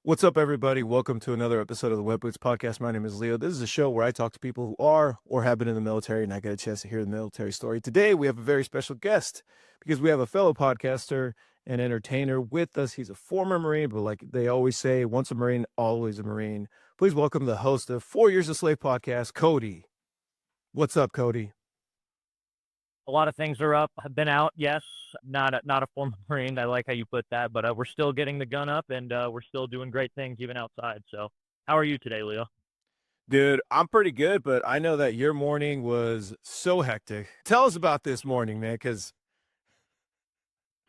What's up, everybody? Welcome to another episode of the Web Boots Podcast. My name is Leo. This is a show where I talk to people who are or have been in the military, and I get a chance to hear the military story. Today, we have a very special guest because we have a fellow podcaster and entertainer with us. He's a former Marine, but like they always say, once a Marine, always a Marine. Please welcome the host of 4 Years a Slave podcast, Cody. What's up, Cody? A lot of things are up, have been out. Yes, not a former Marine. I like how you put that, but we're still getting the gun up, and we're still doing great things even outside. So, how are you today, Leo? Dude, I'm pretty good, but I know that your morning was so hectic. Tell us about this morning, man, because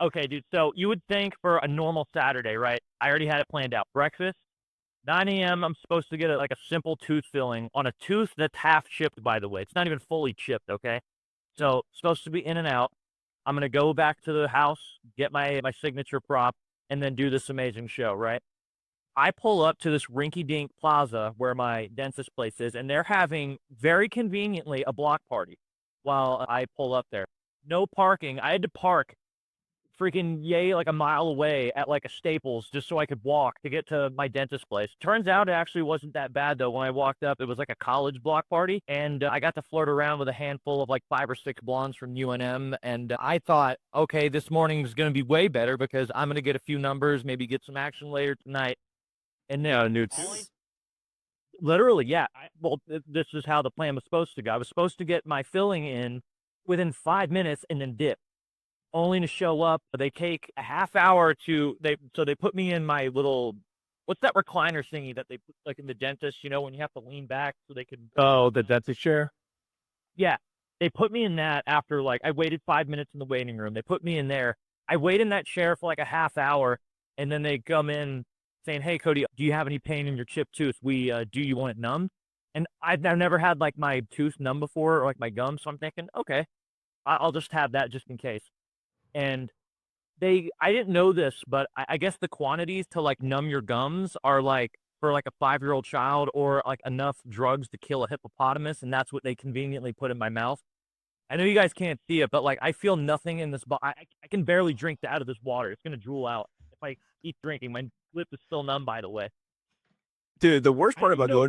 Okay, dude. So you would think for a normal Saturday, right? I already had it planned out. Breakfast, 9 a.m. I'm supposed to get like a simple tooth filling on a tooth that's half chipped. By the way, it's not even fully chipped. Okay, so supposed to be in and out. I'm gonna go back to the house, get my signature prop, and then do this amazing show, right? I pull up to this rinky-dink plaza where my dentist place is, and they're having, very conveniently, a block party while I pull up there. No parking. I had to park freaking like a mile away at like a Staples just so I could walk to get to my dentist place. Turns out it actually wasn't that bad though. When I walked up, it was like a college block party, and I got to flirt around with a handful of like 5 or 6 blondes from UNM. And I thought, okay, this morning's going to be way better because I'm going to get a few numbers, maybe get some action later tonight. And yeah, no, new literally, yeah. This is how the plan was supposed to go. I was supposed to get my filling in within 5 minutes and then dip, only to show up. They take a half hour they put me in my little, what's that recliner thingy that they put like in the dentist, when you have to lean back so they can. Oh, the dentist chair. Yeah, they put me in that after like I waited 5 minutes in the waiting room. They put me in there. I wait in that chair for like a half hour, and then they come in saying, "Hey, Cody, do you have any pain in your chipped tooth? Do you want it numb?" And I've never had like my tooth numb before or like my gum, so I'm thinking, okay, I'll just have that just in case. And I didn't know this, but I guess the quantities to like numb your gums are like for like a 5-year-old child or like enough drugs to kill a hippopotamus, and that's what they conveniently put in my mouth. I know you guys can't see it, but like I feel nothing in this. I can barely drink out of this water. It's gonna drool out if I keep drinking. My lip is still numb, by the way. Dude, the worst I part didn't even about know.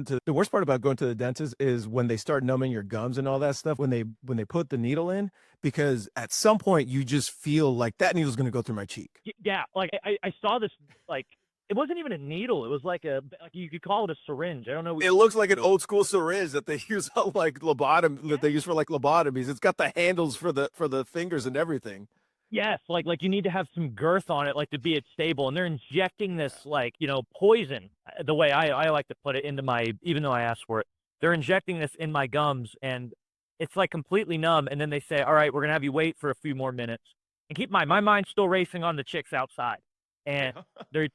going to the dentist is when they start numbing your gums and all that stuff when they put the needle in, because at some point you just feel like that needle's going to go through my cheek. Yeah, like I saw this, like it wasn't even a needle. It was like you could call it a syringe. I don't know what It you looks like an call it. old school syringe that they use on like that they use for like lobotomies. It's got the handles for the fingers and everything. Yes, like you need to have some girth on it, like to be it stable. And they're injecting this like poison. The way I like to put it into my, even though I asked for it, they're injecting this in my gums, and it's like completely numb. And then they say, "All right, we're gonna have you wait for a few more minutes." And keep in mind, my mind's still racing on the chicks outside, and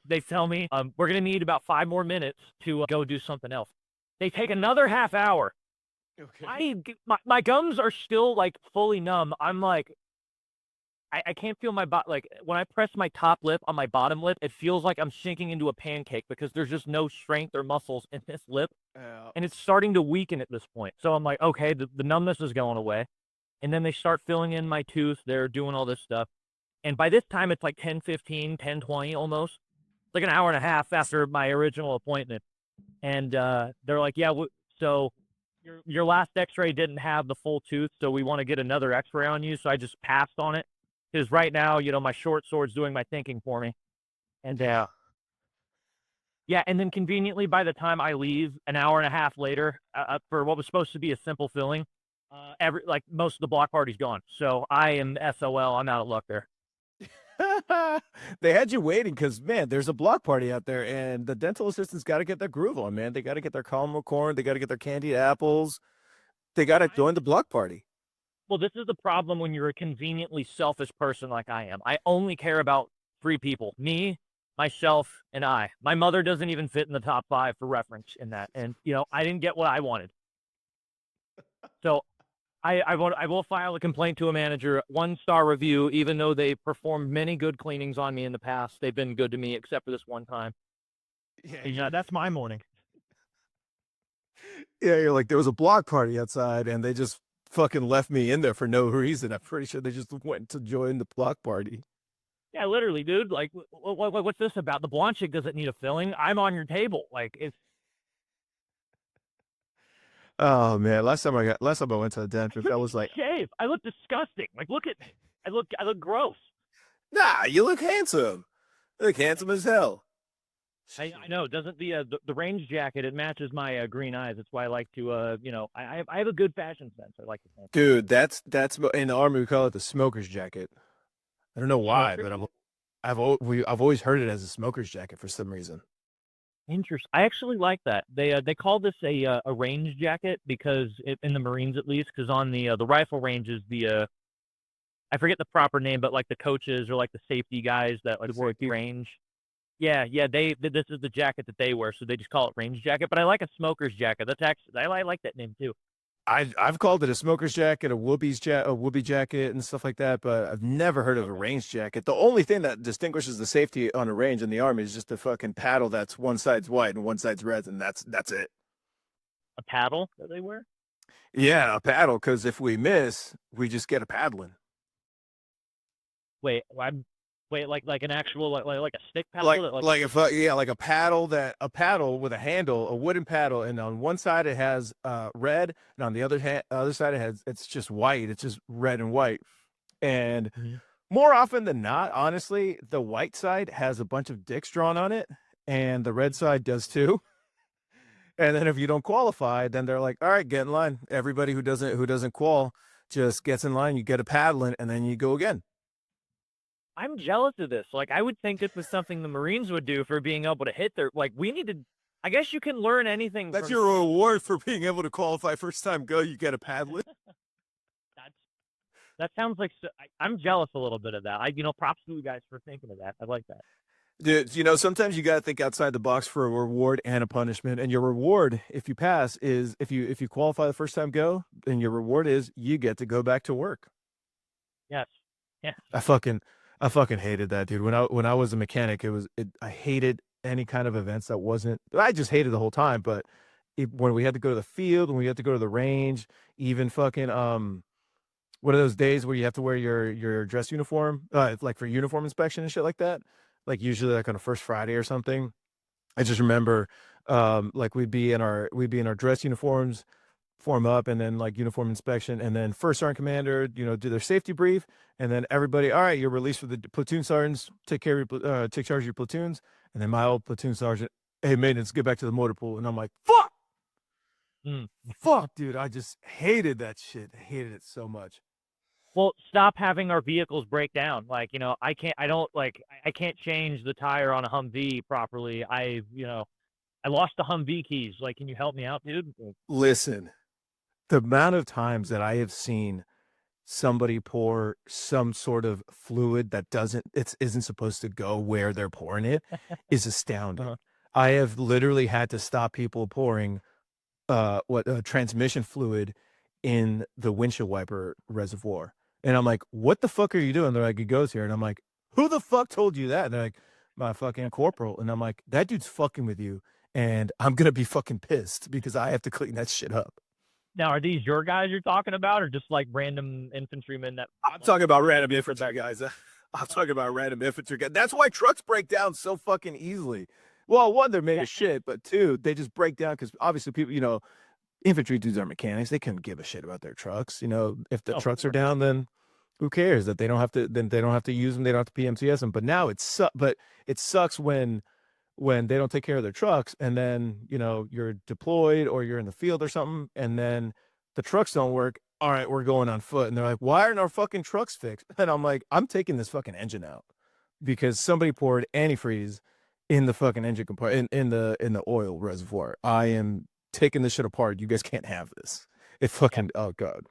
they tell me, "We're gonna need about 5 more minutes to go do something else." They take another half hour. Okay. My gums are still like fully numb. I'm like, I can't feel my like when I press my top lip on my bottom lip, it feels like I'm sinking into a pancake because there's just no strength or muscles in this lip, Uh, and it's starting to weaken at this point. So I'm like, okay, the numbness is going away, and then they start filling in my tooth. They're doing all this stuff, and by this time it's like 10:15, 10:20 almost, like an hour and a half after my original appointment, and they're like, yeah, so. Your last X-ray didn't have the full tooth, so we want to get another X-ray on you. So I just passed on it because right now, my short sword's doing my thinking for me. And yeah, and then conveniently, by the time I leave, an hour and a half later, for what was supposed to be a simple filling, every like most of the block party's gone. So I am SOL. I'm out of luck there. they had you waiting because man, there's a block party out there, and the dental assistants got to get their groove on, man. They got to get their caramel corn, they got to get their candied apples, they got to join the block party. Well, this is the problem when you're a conveniently selfish person like I am. I only care about 3 people: me, myself, and I. My mother doesn't even fit in the top 5 for reference in that. And I didn't get what I wanted. So I will file a complaint to a manager, 1-star review, even though they performed many good cleanings on me in the past. They've been good to me except for this one time. Yeah, Yeah, that's my morning. yeah, you're like there was a block party outside, and they just fucking left me in there for no reason. I'm pretty sure they just went to join the block party. Yeah, literally, dude. Like, what's this about? The blonde chick doesn't need a filling. I'm on your table. Like, it's Oh man, last time I went to the I dentist, I couldn't was even like, shave. I look disgusting. Like, look at me. I look gross. nah, you look handsome. You look handsome as hell. I Shit. know. Doesn't the range jacket? It matches my green eyes. That's why I like to I have a good fashion sense. I like to think. Dude, that's in the army we call it the smoker's jacket. I don't know why, Smoker. but I've always heard it as a smoker's jacket for some reason. Interesting. I actually like that. They call this a range jacket because in the Marines at least, because on the rifle ranges I forget the proper name, but like the coaches or like the safety guys that like The work safety. range. Yeah, yeah. This is the jacket that they wear, so they just call it range jacket. But I like a smoker's jacket. That's actually I like that name too. I've called it a smoker's jacket, a whoopee jacket, and stuff like that, but I've never heard of a Okay. range jacket. The only thing that distinguishes the safety on a range in the army is just the fucking paddle that's one side's white and one side's red, and that's it. A paddle that they wear. Yeah, a paddle, because if we miss, we just get a paddling. Wait, wait like an actual like a stick paddle Like that like like if yeah, like a paddle with a handle, a wooden paddle, and on one side it has red, and on the other side it's just white. It's just red and white. And Mhm. more often than not, honestly, the white side has a bunch of dicks drawn on it, and the red side does too. And then if you don't qualify, then they're like, "All right, get in line." Everybody who doesn't qual just gets in line. You get a paddling, and then you go again. I'm jealous of this. Like, I would think this was something the Marines would do for being able to hit their. Like, we need to. I guess you can learn anything That's from your reward for being able to qualify first time go. You get a paddling. that. That sounds like I'm jealous a little bit of that. Props to you guys for thinking of that. I like that. Dude, sometimes you gotta think outside the box for a reward and a punishment. And your reward, if you pass, is if you qualify the first time go, then your reward is you get to go back to work. Yes, yes. I fucking I fucking hated that, dude. When I was a mechanic, I hated any kind of events that wasn't. I just hated the whole time. But when we had to go to the field, when we had to go to the range, even fucking one of those days where you have to wear your dress uniform, like for uniform inspection and shit like that. Like usually like on a first Friday or something. I just remember, like we'd be in our dress uniforms, form up, and then like uniform inspection, and then first sergeant commander, do their safety brief, and then everybody, all right, you're released for the platoon sergeants, take charge of your platoons, and then my old platoon sergeant, hey maintenance, get back to the motor pool, and I'm like, Mm. fuck, dude, I just hated that shit, I hated it so much. Well, stop having our vehicles break down. Like, I can't. I don't like. I can't change the tire on a Humvee properly. I lost the Humvee keys. Like, can you help me out, dude? Listen, the amount of times that I have seen somebody pour some sort of fluid that isn't supposed to go where they're pouring it is astounding. Uh-huh. I have literally had to stop people pouring what transmission fluid in the windshield wiper reservoir. And I'm like, "What the fuck are you doing?" They're like, "It goes here." And I'm like, "Who the fuck told you that?" And they're like, "My fucking corporal." And I'm like, "That dude's fucking with you." And I'm gonna be fucking pissed because I have to clean that shit up. Now, are these your guys you're talking about, or just like random infantrymen that I'm like talking about random for infantry back? guys. I'm talking about random infantry guys. That's why trucks break down so fucking easily. Well, one, they're made Yeah. of shit, but two, they just break down because obviously people, infantry dudes are mechanics. They couldn't give a shit about their trucks. If the Oh, of trucks are course. down, then who cares that they don't have to? Then they don't have to use them. They don't have to PMCS them. But now but it sucks when they don't take care of their trucks, and then you're deployed or you're in the field or something, and then the trucks don't work. All right, we're going on foot, and they're like, "Why aren't our fucking trucks fixed?" And I'm like, "I'm taking this fucking engine out because somebody poured antifreeze in the fucking engine compartment in the oil reservoir. I am taking this shit apart. You guys can't have this. It Yeah. fucking oh god,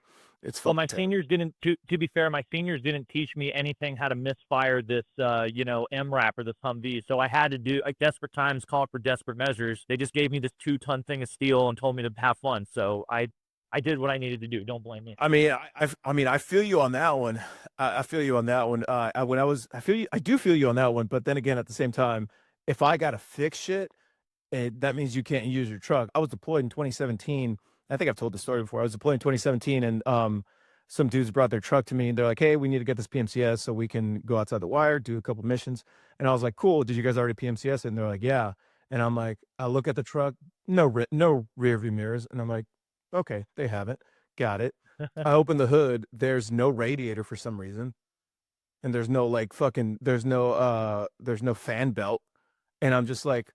it's Well, fucking my terrible." seniors didn't. To be fair, my seniors didn't teach me anything how to misfire this, MRAP or this Humvee. So I had to do like desperate times called for desperate measures. They just gave me this 2-ton thing of steel and told me to have fun. So I did what I needed to do. Don't blame me. I feel you on that one. I feel you on that one. I do feel you on that one. But then again, at the same time, if I gotta fix shit, that means you can't use your truck. I was deployed in 2017. I think I've told the story before. I was deployed in 2017, and some dudes brought their truck to me and they're like, "Hey, we need to get this PMCS so we can go outside the wire, do a couple missions." And I was like, "Cool. Did you guys already PMCS?" And they're like, "Yeah." And I'm like, I look at the truck, no rear view mirrors, and I'm like, "Okay, they have it. Got it." I open the hood. There's no radiator for some reason, and there's no like fucking there's no fan belt, and I'm just like,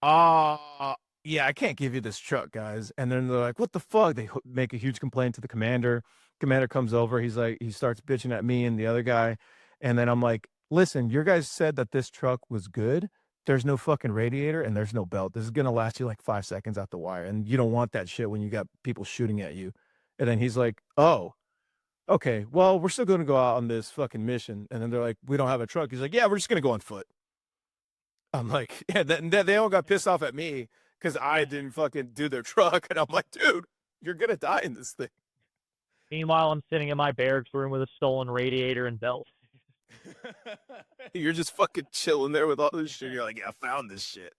yeah, I can't give you this truck, guys. And then they're like, what the fuck? They make a huge complaint to the commander. Commander comes over. He's like, he starts bitching at me and the other guy. And then I'm like, listen, your guys said that this truck was good. There's no fucking radiator and there's no belt. This is going to last you like 5 seconds out the wire. And you don't want that shit when you got people shooting at you. And then he's like, oh, okay, well, we're still going to go out on this fucking mission. And then they're like, we don't have a truck. He's like, yeah, we're just going to go on foot. I'm like, yeah, they all got pissed off at me because I didn't fucking do their truck. And I'm like, dude, you're going to die in this thing. Meanwhile, I'm sitting in my barracks room with a stolen radiator and belt. You're just fucking chilling there with all this shit. You're like, yeah, I found this shit.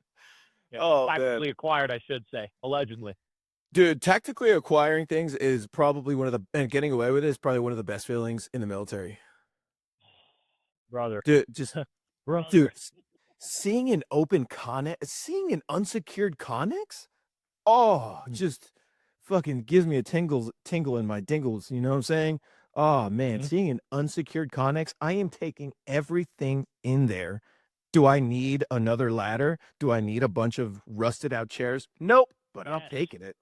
Yeah, Oh, man. tactically acquired, I should say, allegedly. Dude, tactically acquiring things is probably and getting away with it is probably one of the best feelings in the military. Brother. Dude, Brother. dude, seeing an open connex, seeing an unsecured connex, oh, just fucking gives me a tingle in my dingles. You know what I'm saying? Oh man, seeing an unsecured connex, I am taking everything in there. Do I need another ladder? Do I need a bunch of rusted out chairs? Nope, but I'm taking it.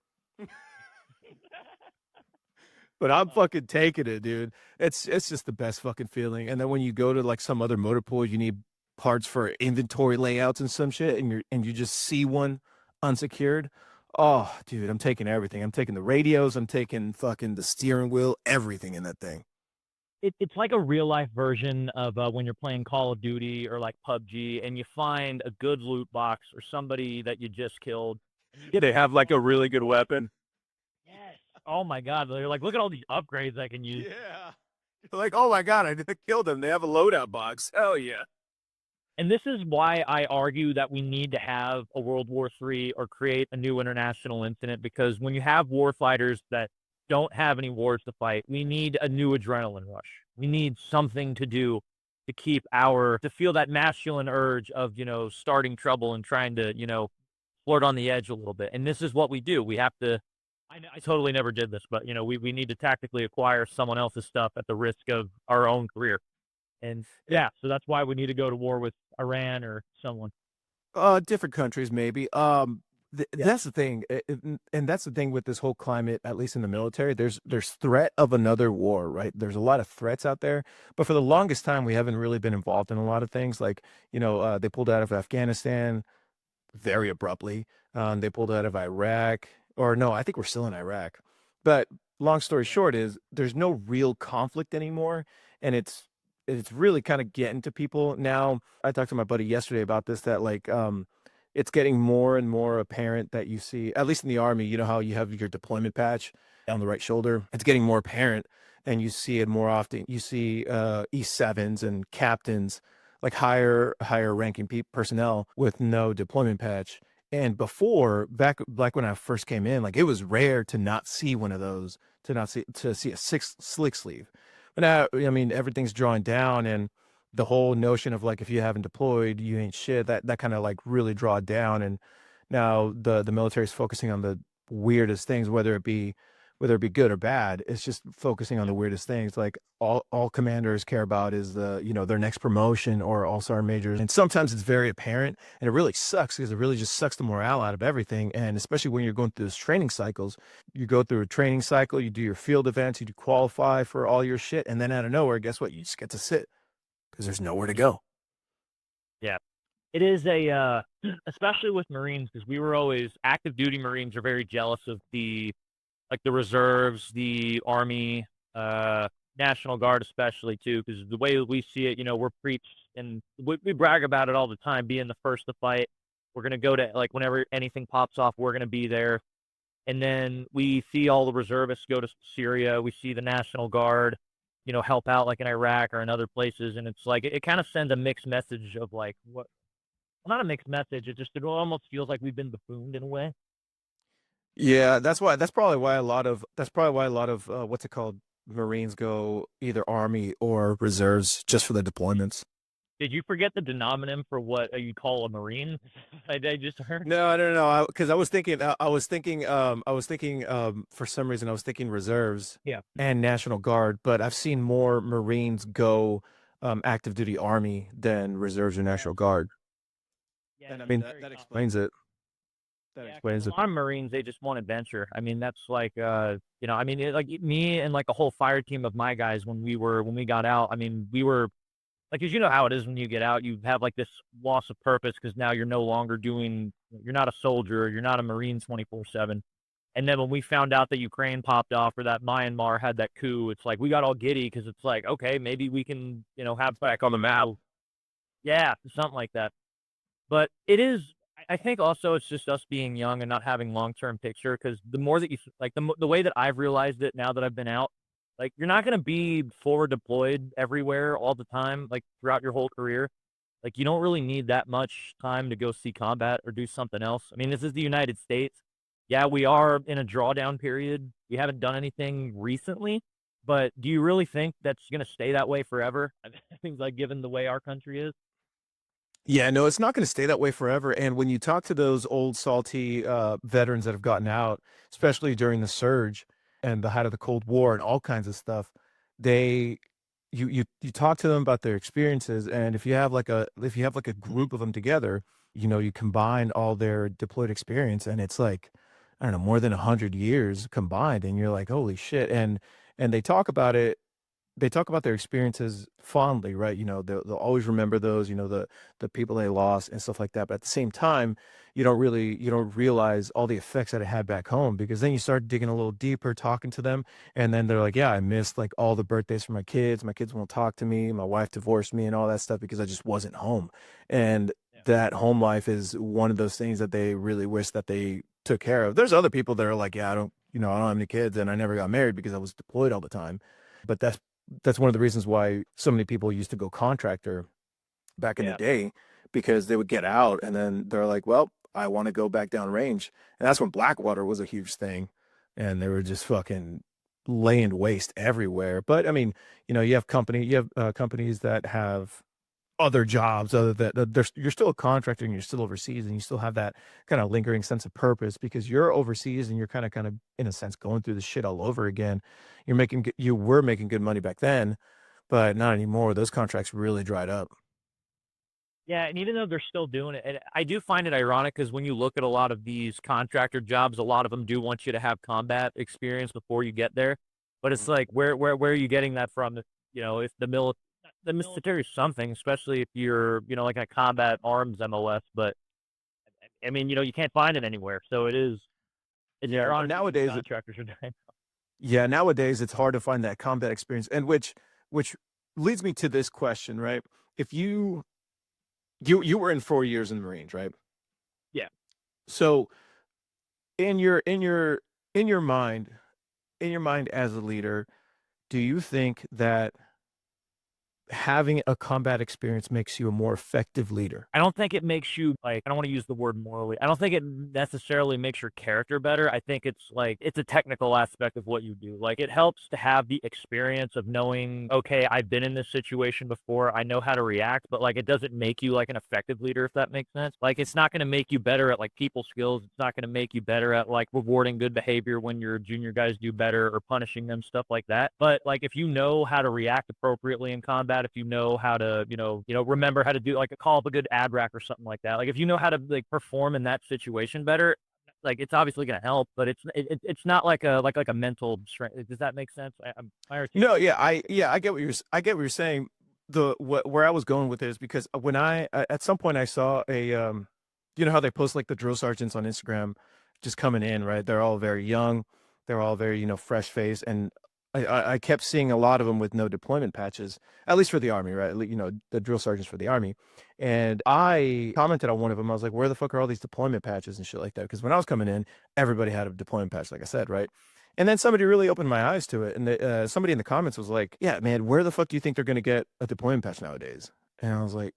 But I'm fucking taking it, dude. It's just the best fucking feeling. And then when you go to like some other motor pool, you need parts for inventory layouts and some shit, and you just see one unsecured. Oh, dude, I'm taking everything. I'm taking the radios. I'm taking fucking the steering wheel. Everything in that thing. It's like a real life version of when you're playing Call of Duty or like PUBG, and you find a good loot box or somebody that you just killed. They have like a really good weapon. Yes. Oh my god, they're like, look at all these upgrades I can use. Yeah. You're like, oh my god, I didn't kill them. They have a loadout box. Hell yeah. And this is why I argue that we need to have a World War III or create a new international incident, because when you have war fighters that don't have any wars to fight, we need a new adrenaline rush. We need something to do to to feel that masculine urge of, starting trouble and trying to, flirt on the edge a little bit. And this is what we do. We have to, I totally never did this, but, we need to tactically acquire someone else's stuff at the risk of our own career. And yeah, so that's why we need to go to war with Iran or someone. Different countries maybe. That's the thing, and that's the thing with this whole climate, at least in the military. There's threat of another war, right? There's a lot of threats out there, but for the longest time, we haven't really been involved in a lot of things. Like, they pulled out of Afghanistan very abruptly. They pulled out of Iraq, or no, I think we're still in Iraq. But long story short is there's no real conflict anymore, and it's really kind of getting to people now. I talked to my buddy yesterday about this, that like it's getting more and more apparent that you see, at least in the army, you know how you have your deployment patch on the right shoulder. It's getting more apparent, and you see it more often. You see E7s and captains, like higher ranking personnel with no deployment patch. And before, back when I first came in, like it was rare to not see one of those, to see a slick sleeve. But now, I mean, everything's drawing down, and the whole notion of like if you haven't deployed, you ain't shit. That kind of like really draw down. And now the military is focusing on the weirdest things, whether it be good or bad. It's just focusing on the weirdest things. Like all commanders care about is their next promotion or all-star majors. And sometimes it's very apparent, and it really sucks because it really just sucks the morale out of everything. And especially when you're going through those training cycles, you go through a training cycle, you do your field events, you do qualify for all your shit, and then out of nowhere, guess what? You just get to sit because there's nowhere to go. Yeah. It is especially with Marines, because we were always active duty Marines are very jealous of the reserves, the Army, National Guard, especially too, because the way we see it, we're preached and we brag about it all the time, being the first to fight. We're going to go to, like, whenever anything pops off, we're going to be there. And then we see all the reservists go to Syria. We see the National Guard, help out like in Iraq or in other places. And it's like, it kind of sends a mixed message of like, what, well, not a mixed message. It almost feels like we've been buffooned in a way. Yeah, that's probably why a lot of what's it called? Marines go either Army or reserves just for the deployments. Did you forget the denominator for what you call a Marine? I just heard. No, no, no. Because for some reason, I was thinking reserves Yeah. and National Guard, but I've seen more Marines go active duty Army than reserves or Yeah. National Guard. Yeah, And I it's mean, very that common. explains it. That Yeah, because explains a it. lot of Marines, they just want adventure. I mean, that's like, I mean, like me and like a whole fire team of my guys when we got out. I mean, we were like, 'cause you know how it is when you get out, you have like this loss of purpose because now you're no longer you're not a soldier, you're not a Marine 24/7. And then when we found out that Ukraine popped off or that Myanmar had that coup, it's like we got all giddy because it's like, okay, maybe we can, have Back on the map. yeah, something like that. But it is I think also it's just us being young and not having long-term picture. Because the more that like, the way that I've realized it now that I've been out, like, you're not gonna be forward deployed everywhere all the time, like, throughout your whole career. Like, you don't really need that much time to go see combat or do something else. I mean, this is the United States. Yeah, we are in a drawdown period. We haven't done anything recently, but do you really think that's gonna stay that way forever? I think, like, given the way our country is. Yeah, no, it's not going to stay that way forever. And when you talk to those old salty veterans that have gotten out, especially during the surge and the height of the Cold War and all kinds of stuff, they you talk to them about their experiences, and if you have like a group of them together, you combine all their deployed experience, and it's like, I don't know, more than 100 years combined, and you're like, holy shit. And they talk about their experiences fondly, right? They'll always remember those, the people they lost and stuff like that. But at the same time, you don't realize all the effects that it had back home, because then you start digging a little deeper, talking to them, and then they're like, "Yeah, I missed like all the birthdays for my kids. My kids won't talk to me. My wife divorced me, and all that stuff because I just wasn't home." And Yeah. that home life is one of those things that they really wish that they took care of. There's other people that are like, "Yeah, I don't have any kids, and I never got married because I was deployed all the time." But that's one of the reasons why so many people used to go contractor back in the Yeah. day, because they would get out and then they're like, well, I want to go back down range. And that's when Blackwater was a huge thing. And they were just fucking laying waste everywhere. But I mean, you have companies that have other jobs other than you're still a contractor and you're still overseas, and you still have that kind of lingering sense of purpose because you're overseas and you're kind of in a sense going through the shit all over again. You were making good money back then, but not anymore. Those contracts really dried up. Yeah, and even though they're still doing it, and I do find it ironic because when you look at a lot of these contractor jobs, a lot of them do want you to have combat experience before you get there. But it's like, where are you getting that from? If the military is something, especially if you're, like a combat arms MOS. But I mean, you can't find it anywhere. So it's Yeah, ironic that these nowadays contractors are dying. nowadays it's hard to find that combat experience, and which leads me to this question, right? If you were in 4 years in the Marines, right? Yeah. So in your in your in your mind, as a leader, do you think that having a combat experience makes you a more effective leader? I don't think it makes you, like, I don't wanna use the word morally. I don't think it necessarily makes your character better. I think it's, like, it's a technical aspect of what you do. Like, it helps to have the experience of knowing, "Okay, I've been in this situation before. I know how to react," but, like, it doesn't make you, like, an effective leader, if that makes sense. Like, it's not gonna make you better at, like, people skills. It's not gonna make you better at, like, rewarding good behavior when your junior guys do better or punishing them, stuff like that. But, like, if you know how to react appropriately in combat, if you know how to, remember how to do, like, a call up a good ad rack or something like that. Like, if you know how to, like, perform in that situation better, like, it's obviously gonna help, but it's not like a mental strength. Does that make sense? I No, articulate yeah, that right? I get what you're saying. Where I was going with it is because when at some point I saw you know how they post like the drill sergeants on Instagram just coming in, right? They're all very young, they're all very, fresh face, and I kept seeing a lot of them with no deployment patches, at least for the army, right? The drill sergeants for the army. And I commented on one of them. I was like, where the fuck are all these deployment patches and shit like that? Because when I was coming in, everybody had a deployment patch, like I said, right? And then somebody really opened my eyes to it, and somebody in the comments was like, "Yeah, man, where the fuck do you think they're gonna get a deployment patch nowadays?" And I was like,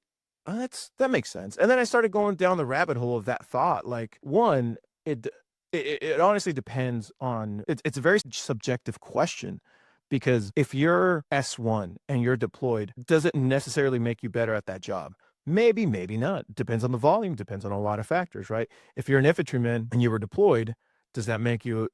"Oh, that makes sense." And then I started going down the rabbit hole of that thought. Like, one, it it honestly depends on it's a very subjective question, Because if you're S1 and you're deployed, does it necessarily make you better at that job? Maybe, maybe not. Depends on the volume, depends on a lot of factors, right? If you're an infantryman and you were deployed, does that make you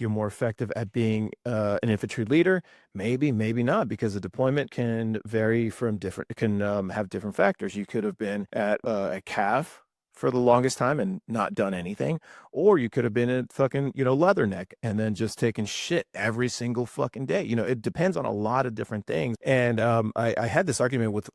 more effective at being an infantry leader? Maybe, maybe not, because the deployment can vary from different, it can have different factors. You could have been at a calf for the longest time and not done anything, or you could have been at fucking, Leatherneck and then just taking shit every single fucking day. It depends on a lot of different things. And I had this argument with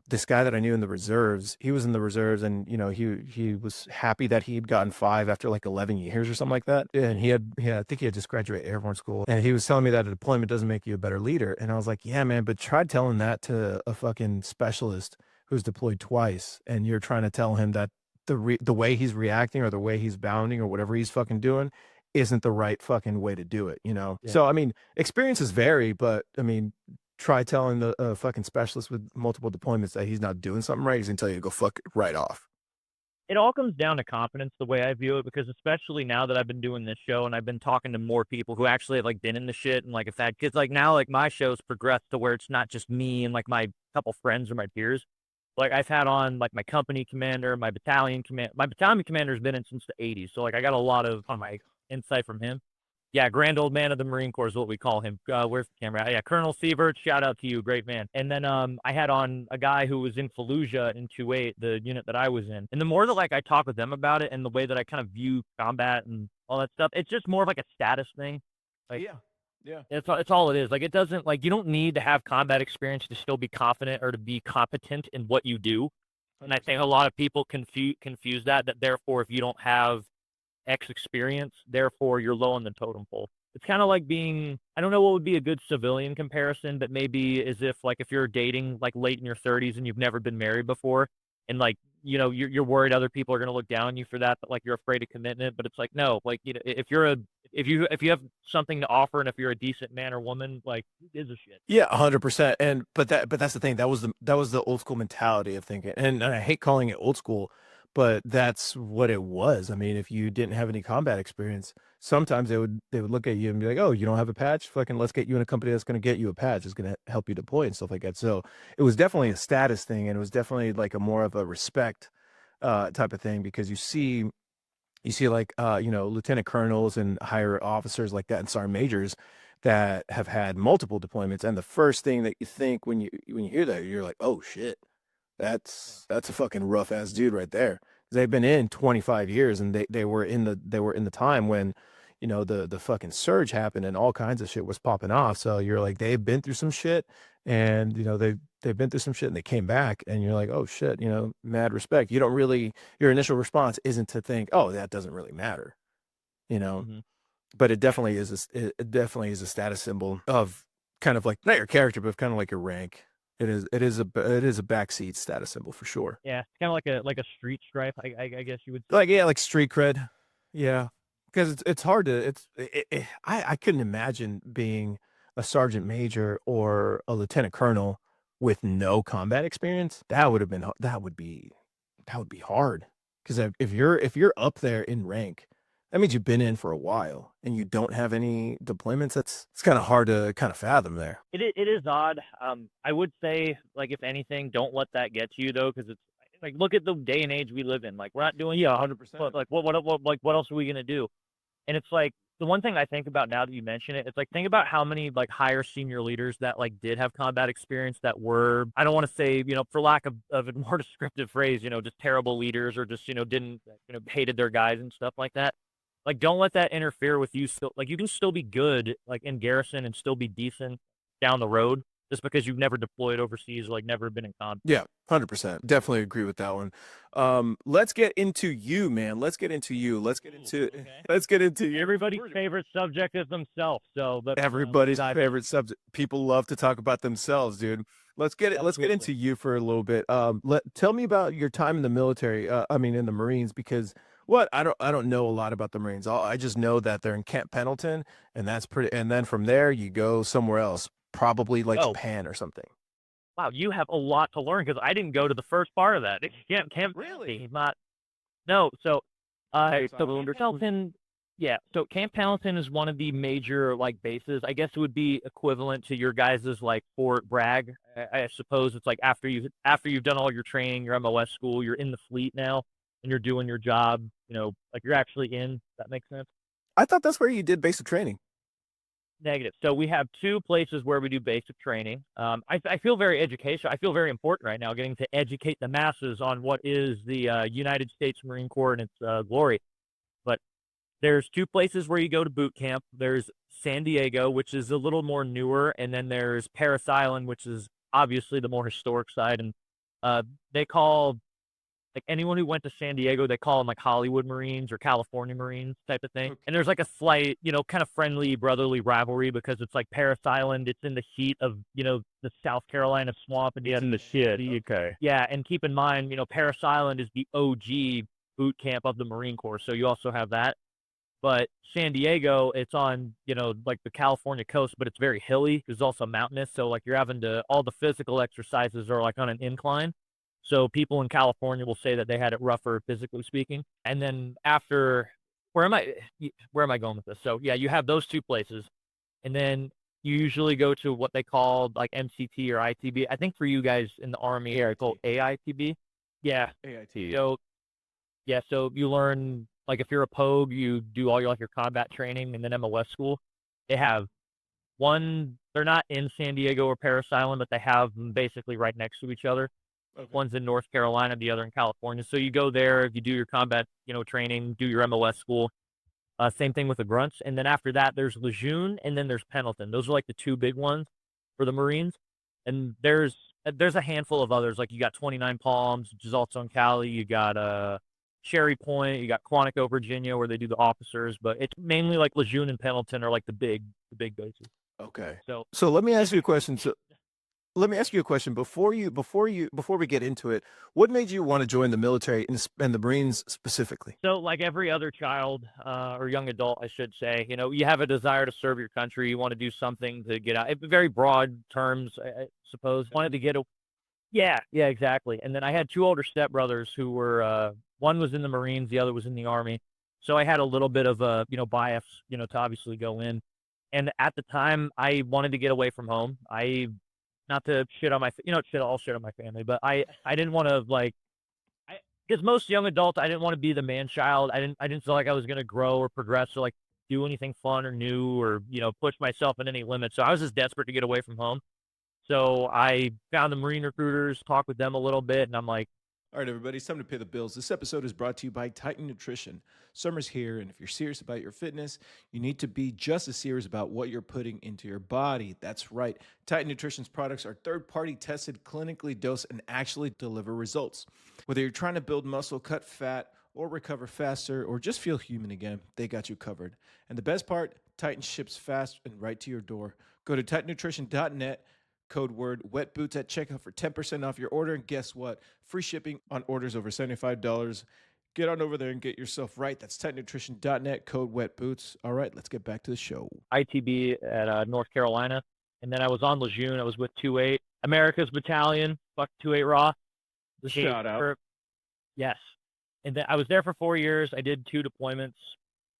this guy that I knew in the reserves. He was in the reserves, and he was happy that he'd gotten 5 after like 11 years or something like that. And I think he had just graduated airborne school. And he was telling me that a deployment doesn't make you a better leader. And I was like, yeah, man, but try telling that to a fucking specialist who's deployed twice, and you're trying to tell him that the way he's reacting or the way he's bounding or whatever he's fucking doing isn't the right fucking way to do it, you know? Yeah. So, I mean, experiences vary, but I mean, try telling the fucking specialist with multiple deployments that he's not doing something right. He's gonna tell you to go fuck it right off. It all comes down to confidence the way I view it, because especially now that I've been doing this show and I've been talking to more people who actually have like been in the shit and like if that kids like now like my show's progressed to where it's not just me and like my couple friends or my peers. Like I've had on like my company commander, my battalion commander's been in since the 80s. So like I got a lot of on my insight from him. Yeah, grand old man of the Marine Corps is what we call him. Where's the camera? Yeah, Colonel Sievert, shout out to you, great man. And then I had on a guy who was in Fallujah in 2-8, the unit that I was in. And the more that like I talk with them about it and the way that I kind of view combat and all that stuff, it's just more of like a status thing. Like Yeah. Yeah. it's all it is. Like it doesn't like you don't need to have combat experience to still be confident or to be competent in what you do. And I think a lot of people confuse that therefore if you don't have X experience, therefore you're low on the totem pole. It's kind of like being, I don't know what would be a good civilian comparison, but maybe as if like if you're dating like late in your 30s and you've never been married before, and like you're worried other people are gonna look down on you for that, but like you're afraid of commitment. But it's like no, like if you have something to offer and if you're a decent man or woman, like who gives a shit? Yeah, 100%. And but that's the thing. That was the old school mentality of thinking. And I hate calling it old school, but that's what it was. I mean, if you didn't have any combat experience, sometimes they would look at you and be like, "Oh, you don't have a patch? Fucking let's get you in a company that's going to get you a patch. It's going to help you deploy and stuff like that." So, it was definitely a status thing, and it was definitely like a more of a respect type of thing, because you see like lieutenant colonels and higher officers like that and sergeant majors that have had multiple deployments, and the first thing that you think when you hear that, you're like, oh shit, that's a fucking rough ass dude right there. They've been in 25 years, and they were in the time when the fucking surge happened and all kinds of shit was popping off. So you're like, they've been through some shit, and they've been through some shit, and they came back, and you're like, oh shit, mad respect. You don't really Your initial response isn't to think, oh, that doesn't really matter, you know Hmm. but it definitely is a status symbol of kind of like not your character, but kind of like your rank. It is a backseat status symbol for sure. Yeah, it's kind of like a street stripe, I guess you would say. Like, yeah, like street cred. Yeah, because it's hard to I couldn't imagine being a sergeant major or a lieutenant colonel with no combat experience. That would be hard, because if you're up there in rank, that means you've been in for a while and you don't have any deployments. It's kind of hard to kind of fathom there. It is odd. I would say, like, if anything, don't let that get to you though, because it's like look at the day and age we live in. Like, we're not doing Yeah, what 100%. like what like what else are we gonna do? And it's like the one thing I think about now that you mention it, it's like think about how many like higher senior leaders that like did have combat experience that were I don't want to say for lack of a more descriptive phrase just terrible leaders or just didn't hated their guys and stuff like that. Like, don't let that interfere with you still like, you can still be good, like, in garrison and still be decent down the road just because you've never deployed overseas or, like, never been in combat. Yeah, 100%. Definitely agree with that one. Let's get into you, man. Let's get into you. Let's get Ooh, into okay. let's get into you. Everybody's favorite subject is themselves, so let's Everybody's dive in. favorite subject. People love to talk about themselves, dude. Let's get Absolutely. into you for a little bit. Tell me about your time in the military. I mean, in the Marines, because I don't know a lot about the Marines. I just know that they're in Camp Pendleton, and that's pretty. And then from there, you go somewhere else, probably like Oh, Japan or something. wow, you have a lot to learn because I didn't go to the first part of that. Camp Really? Penalty, not no, so, Okay, so so I Pendleton Yeah, so Camp Pendleton is one of the major like bases. I guess it would be equivalent to your guys's like Fort Bragg. I suppose it's like after you've done all your training, your MOS school, you're in the fleet now, and you're doing your job. Like you're actually in. That makes sense. I thought that's where you did basic training. Negative. So we have two places where we do basic training. I feel very educational. I feel very important right now, getting to educate the masses on what is the United States Marine Corps and its glory. But there's two places where you go to boot camp. There's San Diego, which is a little more newer, and then there's Paris Island, which is obviously the more historic side. And uh, they call like anyone who went to San Diego, they call them like Hollywood Marines or California Marines type of thing. Okay. And there's like a slight, kind of friendly brotherly rivalry because it's like Paris Island. It's in the heat of the South Carolina swamp, and It's in the shit. Okay. yeah. And keep in mind, Paris Island is the OG boot camp of the Marine Corps, so you also have that. But San Diego, it's on, like the California coast, but it's very hilly. It's also mountainous. So like you're having to, all the physical exercises are like on an incline. So people in California will say that they had it rougher, physically speaking. And then after, where am I going with this? So yeah, you have those two places. And then you usually go to what they call like MCT or ITB. I think for you guys in the Army, it's called AITB. Yeah. AIT. So yeah, so you learn like if you're a Pogue, you do all your like your combat training, and then MOS school. They have one. They're not in San Diego or Paris Island, but they have them basically right next to each other. Okay. One's in North Carolina, the other in California. So you go there, you do your combat, training, do your MOS school. Same thing with the grunts, and then after that, there's Lejeune, and then there's Pendleton. Those are like the two big ones for the Marines. And there's a handful of others. Like you got 29 Palms, which is also in Cali. You got Cherry Point. You got Quantico, Virginia, where they do the officers. But it's mainly like Lejeune and Pendleton are like the big bases. Okay. So So let me ask you a question. So let me ask you a question before we get into it. What made you want to join the military and the Marines specifically? So, like every other child or young adult, I should say, you have a desire to serve your country. You want to do something to get out. Very broad terms, I suppose. Wanted to get a, yeah, exactly. And then I had two older stepbrothers who were, one was in the Marines, the other was in the Army. So I had a little bit of a, bias, to obviously go in. And at the time, I wanted to get away from home. Not to shit on I'll shit on my family, but I didn't want to like because most young adults, I didn't want to be the man child. I didn't feel like I was gonna grow or progress or like do anything fun or new or push myself in any limits. So I was just desperate to get away from home. So I found the Marine recruiters, talked with them a little bit, and I'm like, All right, everybody, it's time to pay the bills. This episode is brought to you by Titan Nutrition. Summer's here, and if you're serious about your fitness, you need to be just as serious about what you're putting into your body. That's right. Titan Nutrition's products are third-party tested, clinically dosed, and actually deliver results. Whether you're trying to build muscle, cut fat, or recover faster, or just feel human again, they got you covered. And the best part, Titan ships fast and right to your door. Go to titannutrition.net. Code word wet boots at checkout for 10% off your order. And guess what? Free shipping on orders over $75. Get on over there and get yourself right. That's titannutrition.net, code wet boots. All right, let's get back to the show. ITB at North Carolina, and then I was on Lejeune. I was with 2-8 America's Battalion. Fuck 2-8 Raw. Shout out. Yes, and then I was there for 4 years. I did two deployments.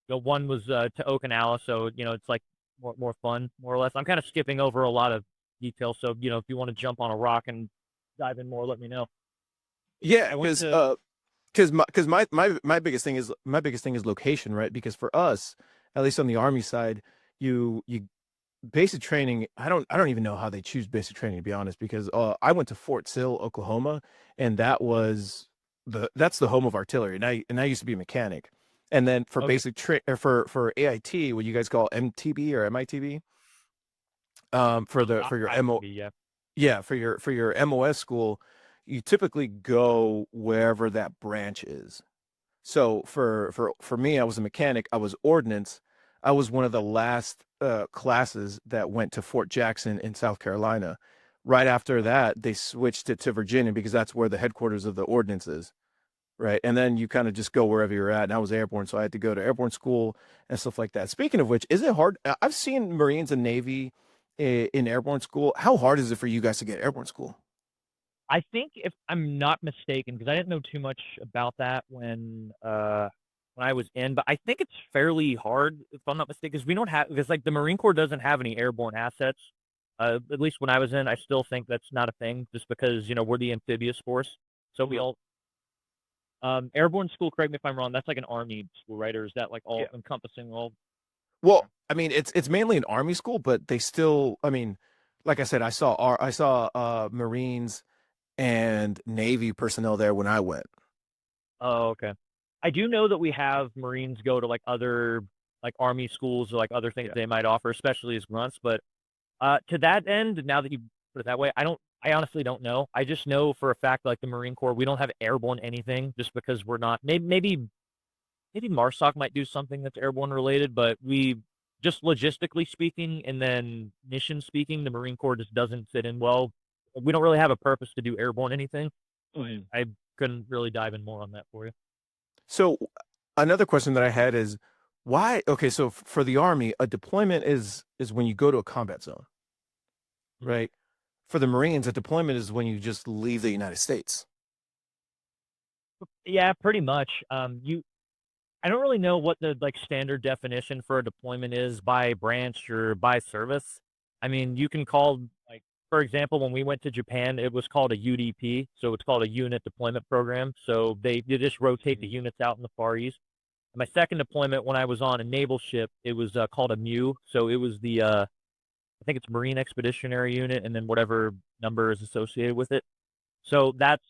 One was to Okinawa, so it's like more fun, more or less. I'm kind of skipping over a lot of details, so if you want to jump on a rock and dive in more, let me know. Yeah, I went because to my biggest thing is location, right? Because for us, at least on the Army side, you basic training. I don't even know how they choose basic training, to be honest. Because I went to Fort Sill, Oklahoma, and that's the home of artillery. And I used to be a mechanic. And then for Okay. basic or for AIT, what you guys call MTB or MITB, for your MO, ITB, yeah. yeah, for your MOS school, you typically go wherever that branch is. So for me, I was a mechanic. I was ordnance. I was one of the last classes that went to Fort Jackson in South Carolina. Right after that, they switched it to Virginia because that's where the headquarters of the ordnance is. Right. And then you kind of just go wherever you're at. And I was airborne, so I had to go to airborne school and stuff like that. Speaking of which, is it hard? I've seen Marines and Navy in airborne school. How hard is it for you guys to get airborne school? I think if I'm not mistaken, because I didn't know too much about that when when I was in, but I think it's fairly hard, if I'm not mistaken, because we don't have because like the Marine Corps doesn't have any airborne assets. At least when I was in, I still think that's not a thing, just because we're the amphibious force, so we all airborne school. Correct me if I'm wrong. That's like an army school, right? Or is that like all encompassing all? Well, I mean, it's mainly an army school, but they still, I mean, like I said, I saw Marines and Navy personnel there when I went. Oh, okay. I do know that we have Marines go to like other like army schools or like other things they might offer, especially as grunts. But to that end, now that you put it that way, I honestly don't know. I just know for a fact, like the Marine Corps, we don't have airborne anything just because we're not. Maybe MARSOC might do something that's airborne related, but we just logistically speaking, and then mission speaking, the Marine Corps just doesn't fit in well. We don't really have a purpose to do airborne anything. Oh, yeah. I couldn't really dive in more on that for you. So another question that I had is why? Okay, so for the Army, a deployment is when you go to a combat zone, right? For the Marines, a deployment is when you just leave the United States. Yeah, pretty much. I don't really know what the like standard definition for a deployment is by branch or by service. I mean, you can call like, for example, when we went to Japan, it was called a UDP, so it's called a unit deployment program. So they just rotate the units out in the Far East. My second deployment, when I was on a naval ship, it was called a MU. So it was the I think it's Marine Expeditionary Unit, and then whatever number is associated with it. So that's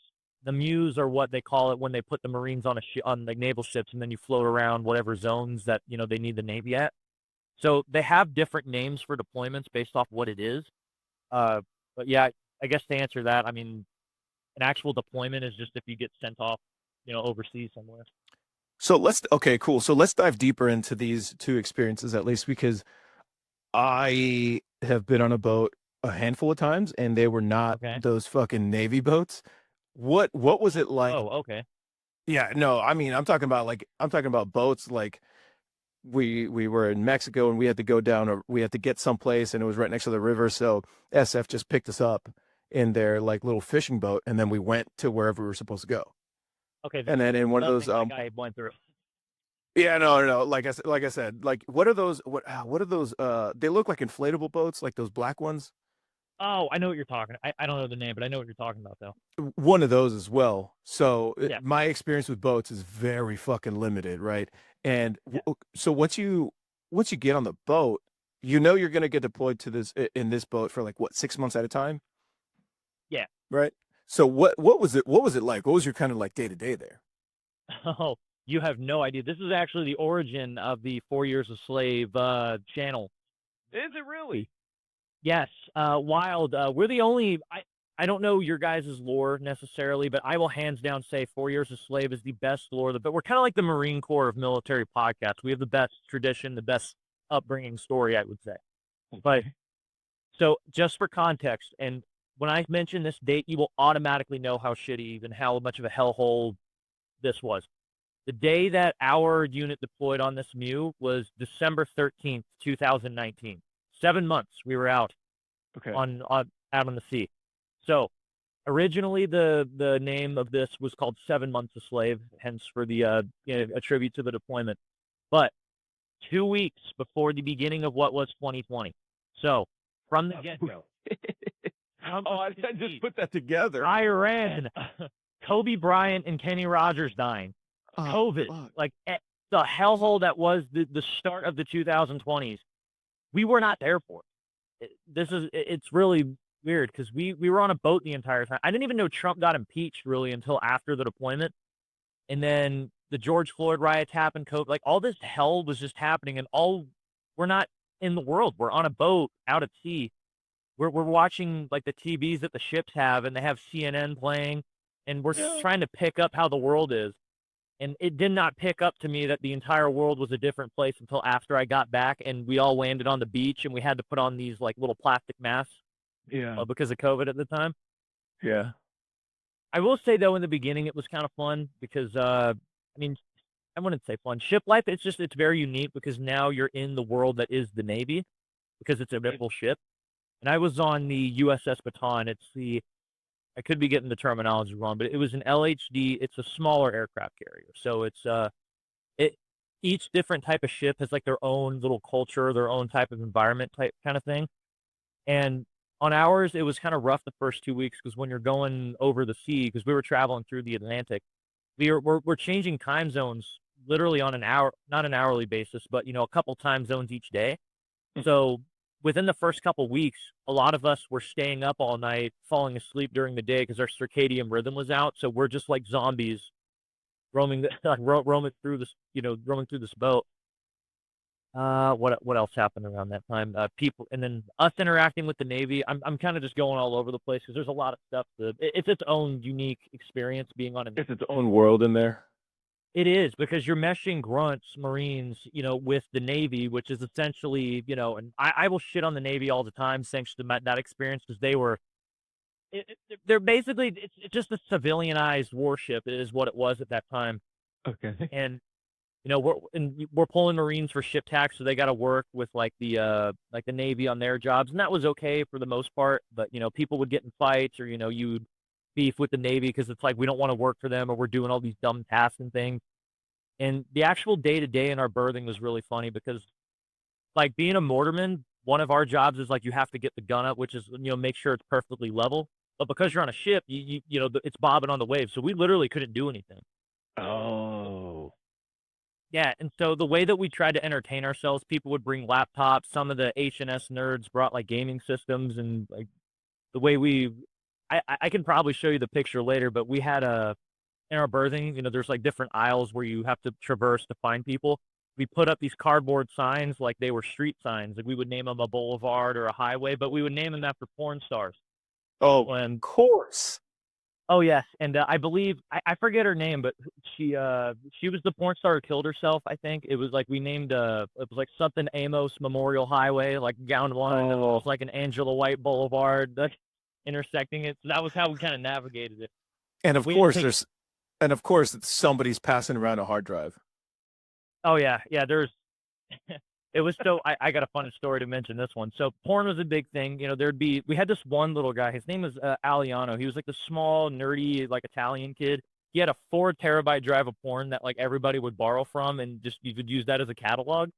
the Mews are what they call it when they put the Marines on on the naval ships, and then you float around whatever zones that they need the Navy at. So they have different names for deployments based off what it is. But yeah, I guess to answer that, I mean, an actual deployment is just if you get sent off, overseas somewhere. So okay, cool. So let's dive deeper into these two experiences at least because I have been on a boat a handful of times and they were not Okay. those fucking Navy boats. What was it like? Oh, okay. Yeah, no, I mean, I'm talking about boats like we were in Mexico and we had to go down or we had to get someplace and it was right next to the river, so SF just picked us up in their like little fishing boat and then we went to wherever we were supposed to go. Okay. And then in one of those like I went through. yeah, no. Like I said, like what are those what are those they look like inflatable boats, like those black ones. Oh, I know what you're talking. I don't know the name, but I know what you're talking about though. One of those as well. So Yeah. my experience with boats is very fucking limited, right? And so once you get on the boat, you're going to get deployed to this in this boat for like what 6 months at a time. Yeah. Right. So what was it? What was it like? What was your kind of like day to day there? Oh, you have no idea. This is actually the origin of the 4 Years a Slave channel. Is it really? Yes, wild. We're the only. I don't know your guys' lore necessarily, but I will hands down say 4 Years a Slave is the best lore. But we're kind of like the Marine Corps of military podcasts. We have the best tradition, the best upbringing story, I would say. Okay. But so just for context, and when I mention this date, you will automatically know how shitty and how much of a hellhole this was. The day that our unit deployed on this MU was December 13th, 2019. 7 months we were out on out on the sea. So originally the name of this was called 7 Months a Slave, hence for the a tribute to the deployment. But 2 weeks before the beginning of what was 2020. So from the get-go. I just put that together. Iran, Kobe Bryant and Kenny Rogers dying. COVID, like the hellhole that was the start of the 2020s. We were not there for it. It's really weird because we were on a boat the entire time. I didn't even know Trump got impeached really until after the deployment. And then the George Floyd riots happened, COVID, like all this hell was just happening, and we're not in the world. We're on a boat out at sea. We're watching like the TVs that the ships have, and they have CNN playing, and we're trying to pick up how the world is. And it did not pick up to me that the entire world was a different place until after I got back and we all landed on the beach and we had to put on these like little plastic masks. Yeah. Because of COVID at the time. Yeah. I will say though, in the beginning, it was kind of fun because, I mean, I wouldn't say fun. Ship life, it's very unique because now you're in the world that is the Navy because it's a naval ship. And I was on the USS Baton. I could be getting the terminology wrong, but it was an LHD. It's a smaller aircraft carrier. So each different type of ship has like their own little culture, their own type of environment type kind of thing. And on ours, it was kind of rough the first 2 weeks because when you're going over the sea, because we were traveling through the Atlantic, we're changing time zones literally on an hour, not an hourly basis, but a couple time zones each day. So within the first couple weeks, a lot of us were staying up all night, falling asleep during the day because our circadian rhythm was out. So we're just like zombies roaming, roaming through this, roaming through this boat. What else happened around that time? People, and then us interacting with the Navy. I'm kind of just going all over the place because there's a lot of stuff. It's its own unique experience being on a. It's its own world in there. It is because you're meshing grunts, Marines, with the Navy, which is essentially, and I will shit on the Navy all the time thanks to that experience because they're basically, it's just a civilianized warship is what it was at that time. Okay. And, we're pulling Marines for ship tax, so they got to work with like the Navy on their jobs. And that was okay for the most part. But, people would get in fights or, you'd beef with the Navy because it's like we don't want to work for them or we're doing all these dumb tasks and things. And the actual day-to-day in our berthing was really funny because, like, being a mortarman, one of our jobs is, like, you have to get the gun up, which is, make sure it's perfectly level. But because you're on a ship, it's bobbing on the waves, so we literally couldn't do anything. Oh. Yeah, and so the way that we tried to entertain ourselves, people would bring laptops. Some of the H&S nerds brought, like, gaming systems and, like, the way I can probably show you the picture later, but we had in our berthing, there's like different aisles where you have to traverse to find people. We put up these cardboard signs like they were street signs. Like we would name them a boulevard or a highway, but we would name them after porn stars. Oh, When, of course. oh yes, and I believe I forget her name, but she was the porn star who killed herself. I think it was like we named it was like something Amos Memorial Highway, like Gown One, and it was like an Angela White Boulevard that's intersecting it. So that was how we kind of navigated it. And of We didn't course, take somebody's passing around a hard drive. Oh yeah, there's it was so I got a funny story to mention this one. So porn was a big thing. We had this one little guy, his name was Aliano. He was like the small, nerdy, like Italian kid. He had a 4 terabyte drive of porn that like everybody would borrow from and just you could use that as a catalog.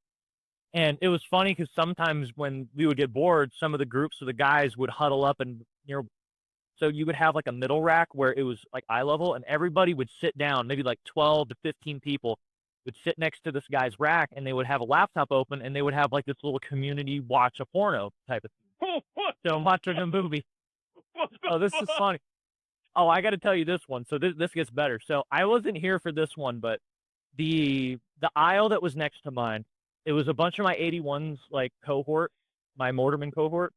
And it was funny because sometimes when we would get bored, some of the groups of the guys would huddle up and so you would have like a middle rack where it was like eye level and everybody would sit down, maybe like 12 to 15 people would sit next to this guy's rack and they would have a laptop open and they would have like this little community watch a porno type of thing. So I'm watching a movie. Oh, this is funny. Oh, I got to tell you this one. So this gets better. So I wasn't here for this one, but the aisle that was next to mine, it was a bunch of my 81s like cohort, my mortarman cohort.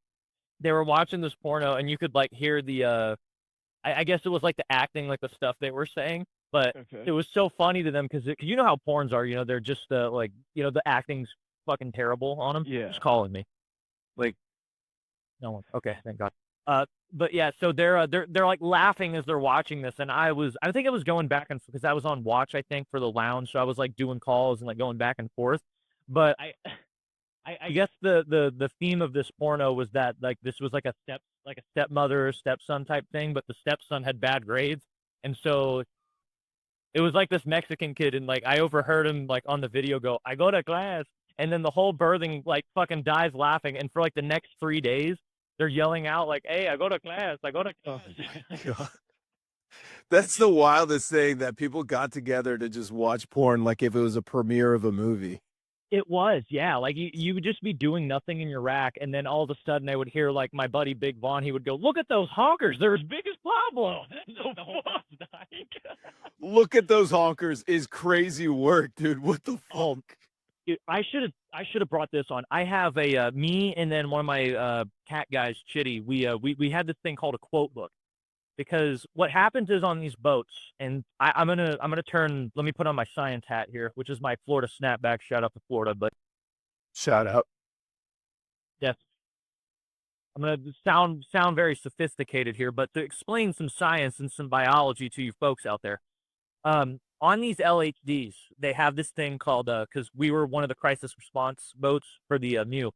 They were watching this porno and you could like hear the I guess it was like the acting, like the stuff they were saying, but it was so funny to them because you know how porns are, they're just like, the acting's fucking terrible on them. Yeah. Who's calling me? Like, no one. Okay, thank God. But yeah, so they're like laughing as they're watching this, and I think I was going back and because I was on watch, I think, for the lounge, so I was like doing calls and like going back and forth, but I guess the theme of this porno was that like this was like a stepmother or stepson type thing, but the stepson had bad grades, and so it was like this Mexican kid, and like I overheard him like on the video go, "I go to class," and then the whole berthing like fucking dies laughing, and for like the next 3 days they're yelling out like, "Hey, I go to class, I go to class." oh God. That's the wildest thing that people got together to just watch porn like if it was a premiere of a movie. It was, yeah. Like you would just be doing nothing in your rack, and then all of a sudden I would hear like my buddy Big Vaughn. He would go, "Look at those honkers! They're as big as Pablo." Look at those honkers is crazy work, dude. What the Oh, fuck? dude, I should have brought this on. I have a me and then one of my cat guys, Chitty. We had this thing called a quote book because what happens is on these boats, and I'm gonna turn. Let me put on my science hat here, which is my Florida snapback. Shout out to Florida, but Shout out. yes, I'm gonna sound very sophisticated here, but to explain some science and some biology to you folks out there, on these LHDs, they have this thing called because we were one of the crisis response boats for the MEU.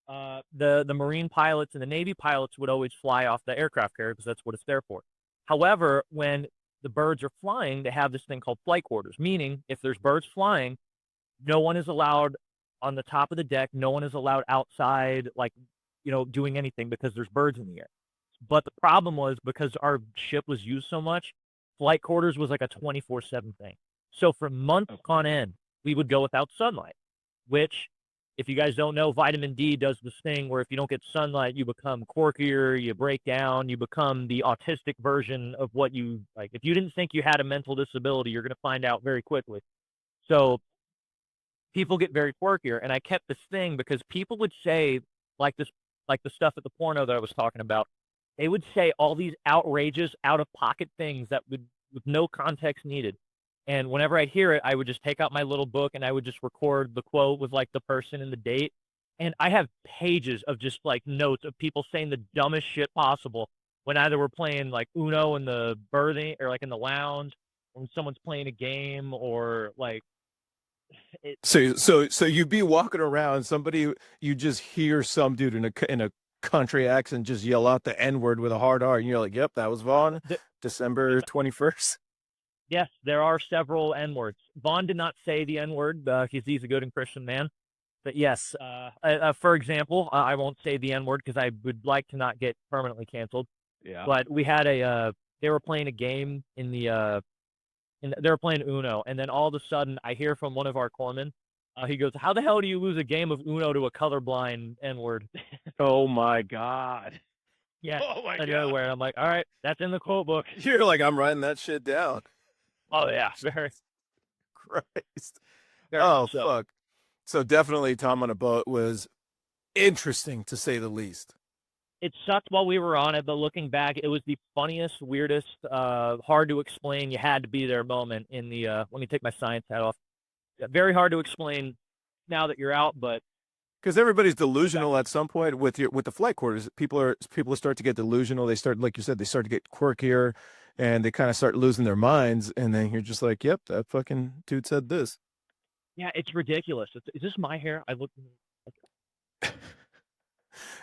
The Marine pilots and the Navy pilots would always fly off the aircraft carrier because that's what it's there for. However, when the birds are flying, they have this thing called flight quarters, meaning if there's birds flying, No one is allowed on the top of the deck. No one is allowed outside, like, doing anything because there's birds in the air. But the problem was because our ship was used so much, flight quarters was like a 24/7 thing. So for months on end, we would go without sunlight, which, if you guys don't know, vitamin D does this thing where if you don't get sunlight, you become quirkier, you break down, you become the autistic version of what you like. If you didn't think you had a mental disability, you're going to find out very quickly. So people get very quirkier. And I kept this thing because people would say, like this, like the stuff at the porno that I was talking about, they would say all these outrageous, out of pocket things that would, with no context needed. And whenever I'd hear it, I would just take out my little book and I would just record the quote with like the person and the date. And I have pages of just like notes of people saying the dumbest shit possible when either we're playing like Uno in the berthing or like in the lounge, or when someone's playing a game, or like it, So you'd be walking around, somebody you just hear some dude in a country accent just yell out the N word with a hard R, and you're like, "Yep, that was Vaughn, December 21st." yes, there are several N words. Vaughn did not say the N word. He's a good and Christian man. But yes, for example, I won't say the N word because I would like to not get permanently canceled. Yeah. But we had they were playing a game in the, they were playing Uno, and then all of a sudden I hear from one of our corpsmen. He goes, "How the hell do you lose a game of Uno to a colorblind N word?" Oh my God. Yeah, Oh my out of God. nowhere. I'm like, all right, that's in the quote book. You're like, "I'm writing that shit down." Oh yeah, very, Christ. very Oh much so. fuck. So definitely Tom on a boat was interesting to say the least. It sucked while we were on it, but looking back, it was the funniest, weirdest, hard to explain. You had to be there moment in the. Let me take my science hat off. Very hard to explain now that you're out, but Because everybody's delusional at some point with the flight quarters. People start to get delusional. They start, like you said, they start to get quirkier, and they kind of start losing their minds. And then you're just like, "Yep, that fucking dude said this." yeah, it's ridiculous. Is this my hair? I look.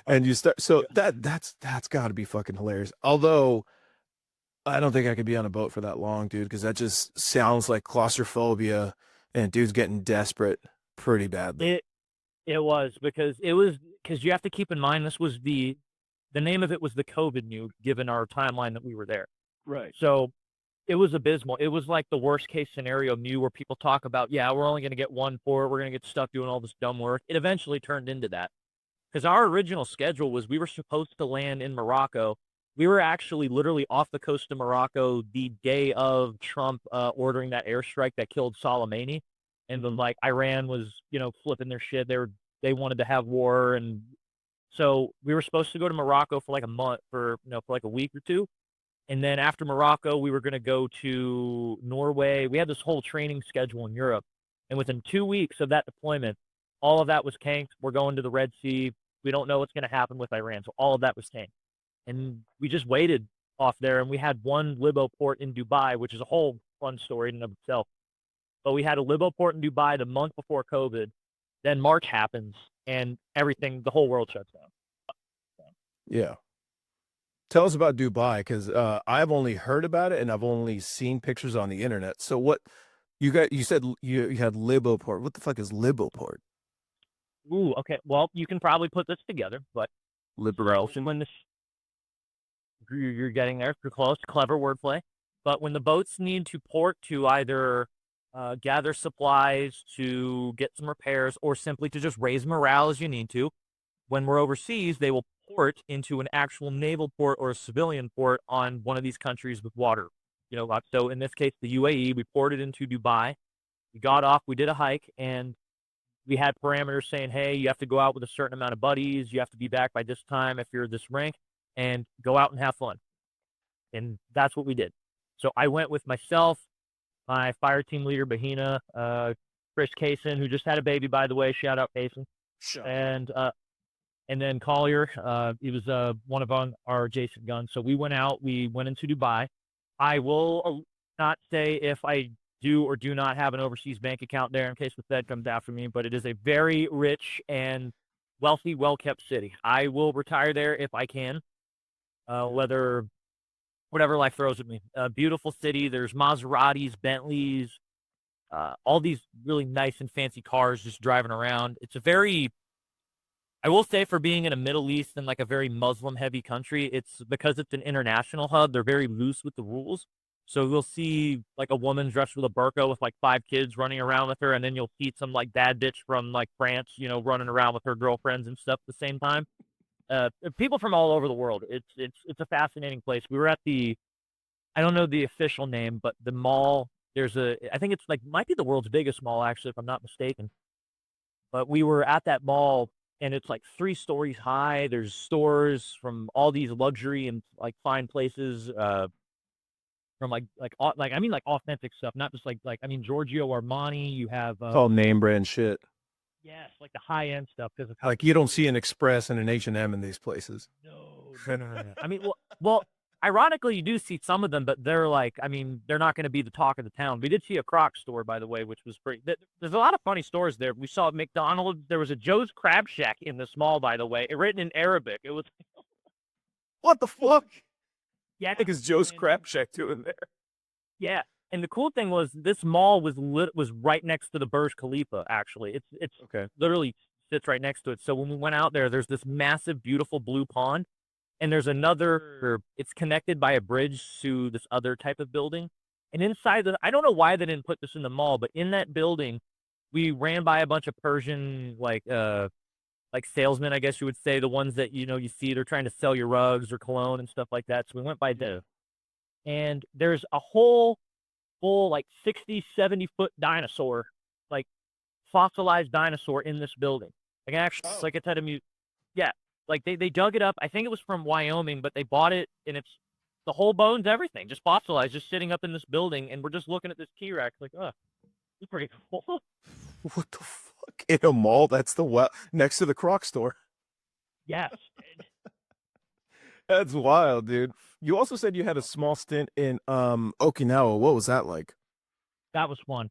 And you start, so that's got to be fucking hilarious. Although I don't think I could be on a boat for that long, dude, because that just sounds like claustrophobia, and dude's getting desperate pretty badly. It was because you have to keep in mind this was the name of it was the COVID nuke, given our timeline that we were there. Right. So it was abysmal. It was like the worst case scenario mu where people talk about, yeah, we're only going to get one port. We're going to get stuck doing all this dumb work. It eventually turned into that because our original schedule was we were supposed to land in Morocco. We were actually literally off the coast of Morocco the day of Trump ordering that airstrike that killed Soleimani. And then like Iran was, flipping their shit. They wanted to have war. And so we were supposed to go to Morocco for like a month for like a week or two. And then after Morocco, we were going to go to Norway. We had this whole training schedule in Europe. And within 2 weeks of that deployment, all of that was tanked. We're going to the Red Sea. We don't know what's going to happen with Iran. So all of that was tanked. And we just waited off there. And we had one libo port in Dubai, which is a whole fun story in and of itself. But we had a libo port in Dubai the month before COVID. Then March happens and everything, the whole world shuts down. Yeah. Tell us about Dubai, because I've only heard about it and I've only seen pictures on the internet. So what you got? You said you had Liboport. What the fuck is Liboport? Ooh, okay. Well, you can probably put this together, but Liberation. when you're getting there, you're close, clever wordplay. But when the boats need to port to either gather supplies, to get some repairs, or simply to just raise morale as you need to, when we're overseas, they will port into an actual naval port or a civilian port on one of these countries with water. So in this case, the UAE, we ported into Dubai. We got off, we did a hike, and we had parameters saying, hey, you have to go out with a certain amount of buddies. You have to be back by this time if you're this rank, and go out and have fun. And that's what we did. So I went with myself, my fire team leader, Bahina, Chris Kaysen, who just had a baby, by the way. Shout out Kaysen. Sure. And then Collier, he was one of our adjacent guns. So we went out, we went into Dubai. I will not say if I do or do not have an overseas bank account there in case the Fed comes after me, but it is a very rich and wealthy, well-kept city. I will retire there if I can, whatever life throws at me. Beautiful city. There's Maseratis, Bentleys, all these really nice and fancy cars just driving around. It's a very, I will say, for being in a Middle East and like a very Muslim heavy country, it's because it's an international hub, they're very loose with the rules. So you'll see like a woman dressed with a burqa with like 5 kids running around with her, and then you'll see some like bad bitch from like France, running around with her girlfriends and stuff at the same time. People from all over the world. It's a fascinating place. We were at the, I don't know the official name, but the mall. I think it's like might be the world's biggest mall actually, if I'm not mistaken. But we were at that mall, and it's like 3 stories high. There's stores from all these luxury and like fine places. From I mean like authentic stuff, not just like I mean Giorgio Armani. You have It's all name brand shit. yes, like the high end stuff because of how Like you don't see an Express and an H&M in these places. no. I mean, well, ironically, you do see some of them, but they're like, I mean, they're not going to be the talk of the town. We did see a Crocs store, by the way, which was pretty. There's a lot of funny stores there. We saw McDonald's. There was a Joe's Crab Shack in this mall, by the way, written in Arabic. It was What the fuck? yeah, I think it's Joe's Crab Shack too in there. yeah. And the cool thing was this mall was right next to the Burj Khalifa. Actually, it's Okay. literally sits right next to it. So when we went out there, there's this massive, beautiful blue pond, and there's another. It's connected by a bridge to this other type of building. And inside I don't know why they didn't put this in the mall, but in that building, we ran by a bunch of Persian like salesmen, I guess you would say, the ones that you see they're trying to sell you rugs or cologne and stuff like that. So we went by there, and there's a whole full like 60, 70 foot dinosaur, like fossilized dinosaur in this building. Like actually, it's like it's had a mute. Yeah, like they dug it up. I think it was from Wyoming, but they bought it, and it's the whole bones, everything, just fossilized, just sitting up in this building, and we're just looking at this T-Rex, like, it's pretty cool. What the fuck? In a mall? That's the next to the Croc store. Yes, That's wild, dude. You also said you had a small stint in Okinawa. What was that like? that was fun.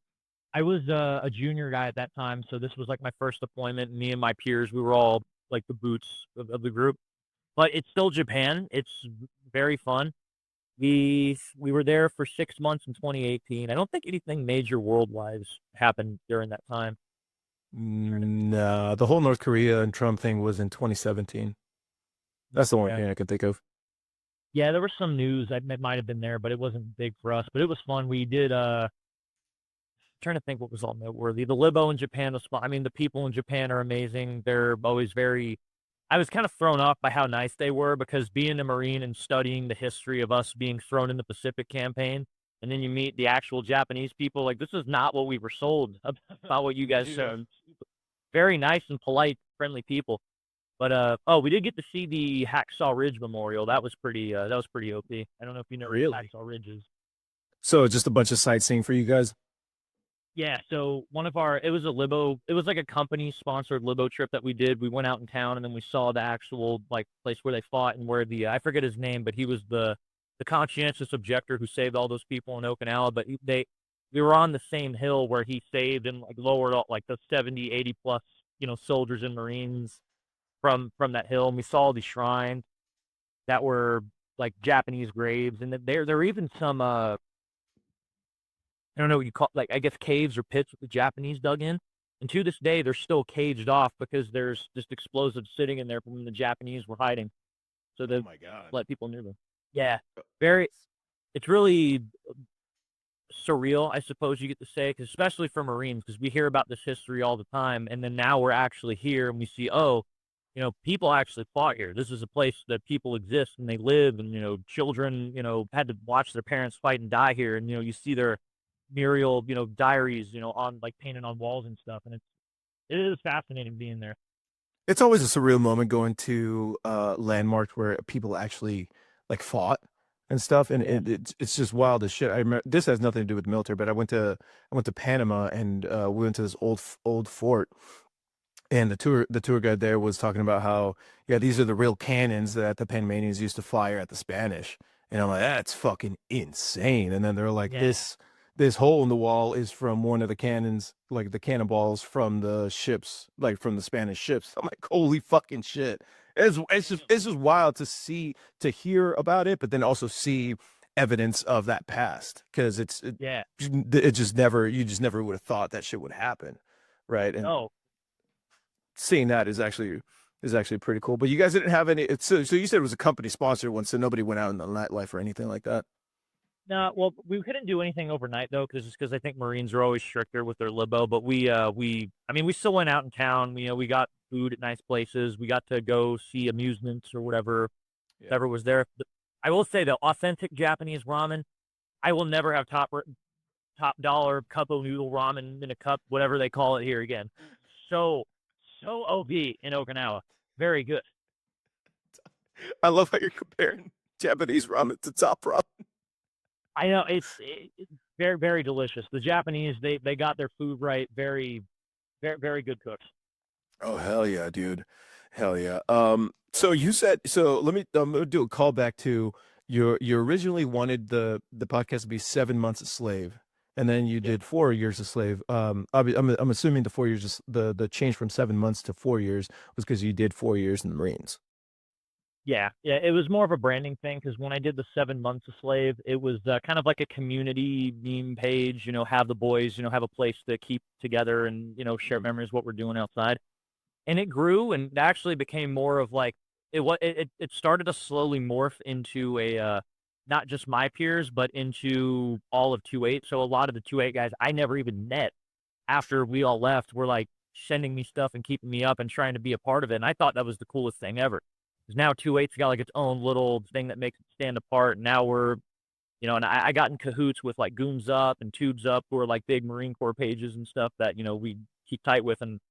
I was a junior guy at that time, so this was like my first deployment. Me and my peers, we were all like the boots of the group, but it's still Japan. It's very fun. We were there for 6 months in 2018. I don't think anything major world-wise happened during that time. Nah, the whole North Korea and Trump thing was in 2017. That's the only Yeah. thing I can think of. Yeah, there was some news. It might have been there, but it wasn't big for us. But it was fun. We did. Trying to think what was all noteworthy. The libo in Japan was fun. I mean, the people in Japan are amazing. They're always very. I was kind of thrown off by how nice they were because being a Marine and studying the history of us being thrown in the Pacific campaign, and then you meet the actual Japanese people. Like this is not what we were sold about what you guys showed. Very nice and polite, friendly people. But we did get to see the Hacksaw Ridge Memorial. That was pretty. That was pretty OP. I don't know if you know Really? what Hacksaw Ridge is. So just a bunch of sightseeing for you guys? Yeah, so it was a libo, it was like a company sponsored libo trip that we did. We went out in town, and then we saw the actual like place where they fought, and where I forget his name, but he was the conscientious objector who saved all those people in Okinawa. But we were on the same hill where he saved and like lowered all like the 70, 80 plus, soldiers and Marines from that hill. And we saw the shrines that were like Japanese graves, and there were even some I don't know what you call, like, I guess caves or pits that the Japanese dug in. And to this day, they're still caged off because there's just explosives sitting in there from when the Japanese were hiding. So they my God. let people near them. Yeah, very. It's really surreal, I suppose you get to say, 'cause especially for Marines, because we hear about this history all the time, and then now we're actually here and we see, people actually fought here. This is a place that people exist and they live, and children, had to watch their parents fight and die here, and you see their Muriel, diaries, on like painted on walls and stuff, and it is fascinating being there. It's always a surreal moment going to landmarks where people actually like fought and stuff, and Yeah. it's just wild as shit. I remember this has nothing to do with the military, but I went to Panama, and we went to this old fort, and the tour guide there was talking about how, yeah, these are the real cannons that the Panamanians used to fire at the Spanish. And I'm like, that's fucking insane. And then they're like, Yeah. this hole in the wall is from one of the cannons, like the cannonballs from the ships, like from the Spanish ships. I'm like, holy fucking shit. It's just wild to hear about it, but then also see evidence of that past, because Yeah. it just never you just never would have thought that shit would happen, right? And No. seeing that is actually pretty cool. But you guys didn't have any. So you said it was a company sponsored one, so nobody went out in the nightlife or anything like that. No, well, we couldn't do anything overnight though, because I think Marines are always stricter with their libo. But I mean, we still went out in town. We got food at nice places. We got to go see amusements or Yeah. whatever was there. I will say the authentic Japanese ramen. I will never have top dollar cup of noodle ramen in a cup, whatever they call it here again. So so OB in Okinawa, very good. I love how you're comparing Japanese ramen to top ramen. I know it's very very delicious. The Japanese they got their food right. Very good cooks. Oh hell yeah, dude. Hell yeah. So you said let me I'm gonna do a callback to you originally wanted the podcast to be 7 months a slave, and then you Yeah. did 4 years a slave. I'm assuming the 4 years the change from 7 months to 4 years was because you did 4 years in the Marines. Yeah, yeah, it was more of a branding thing because when I did the 7 months a slave, it was kind of like a community meme page. Have the boys, have a place to keep together and share Mhm. memories of what we're doing outside. And it grew and actually became more of like it started to slowly morph into a not just my peers, but into all of 2-8. So a lot of the 2-8 guys I never even met after we all left were like sending me stuff and keeping me up and trying to be a part of it. And I thought that was the coolest thing ever. Because now 2-8's got like its own little thing that makes it stand apart. And now and I got in cahoots with like Goons Up and Tubes Up, who are like big Marine Corps pages and stuff that, we keep tight with. And,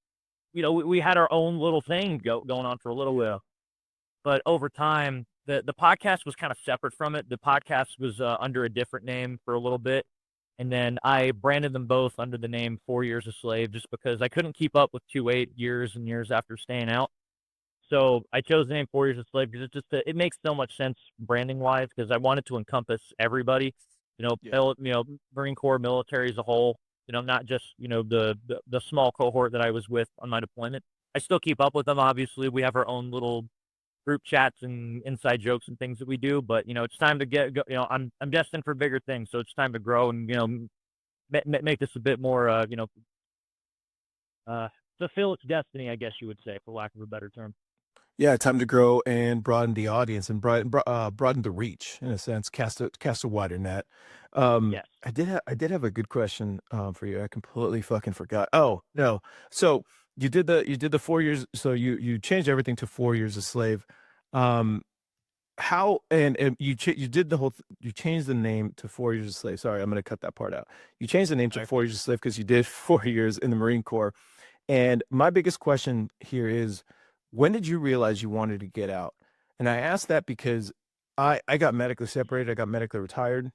we had our own little thing going on for a little while. But over time, the podcast was kind of separate from it. The podcast was under a different name for a little bit. And then I branded them both under the name 4 Years a Slave just because I couldn't keep up with 2-8 years and years after staying out. So I chose the name 4 Years a Slave because it makes so much sense branding wise because I wanted to encompass everybody, Yeah. Marine Corps military as a whole, not just, the small cohort that I was with on my deployment. I still keep up with them. Obviously, we have our own little group chats and inside jokes and things that we do, but it's time to go. I'm destined for bigger things, so it's time to grow and make this a bit more fulfill its destiny, I guess you would say, for lack of a better term. Yeah, time to grow and broaden the audience and broaden the reach in a sense, cast a wider net. Yes. I did have a good question for you. I completely fucking forgot. Oh no, so you did the 4 years. So you changed everything to 4 years a slave. Um, how and you did you changed the name to 4 years a slave. Sorry, I'm gonna cut that part out. You changed the name to Right. 4 years a slave because you did 4 years in the Marine Corps. And my biggest question here is, when did you realize you wanted to get out? And I asked that because I got medically separated, I got medically retired.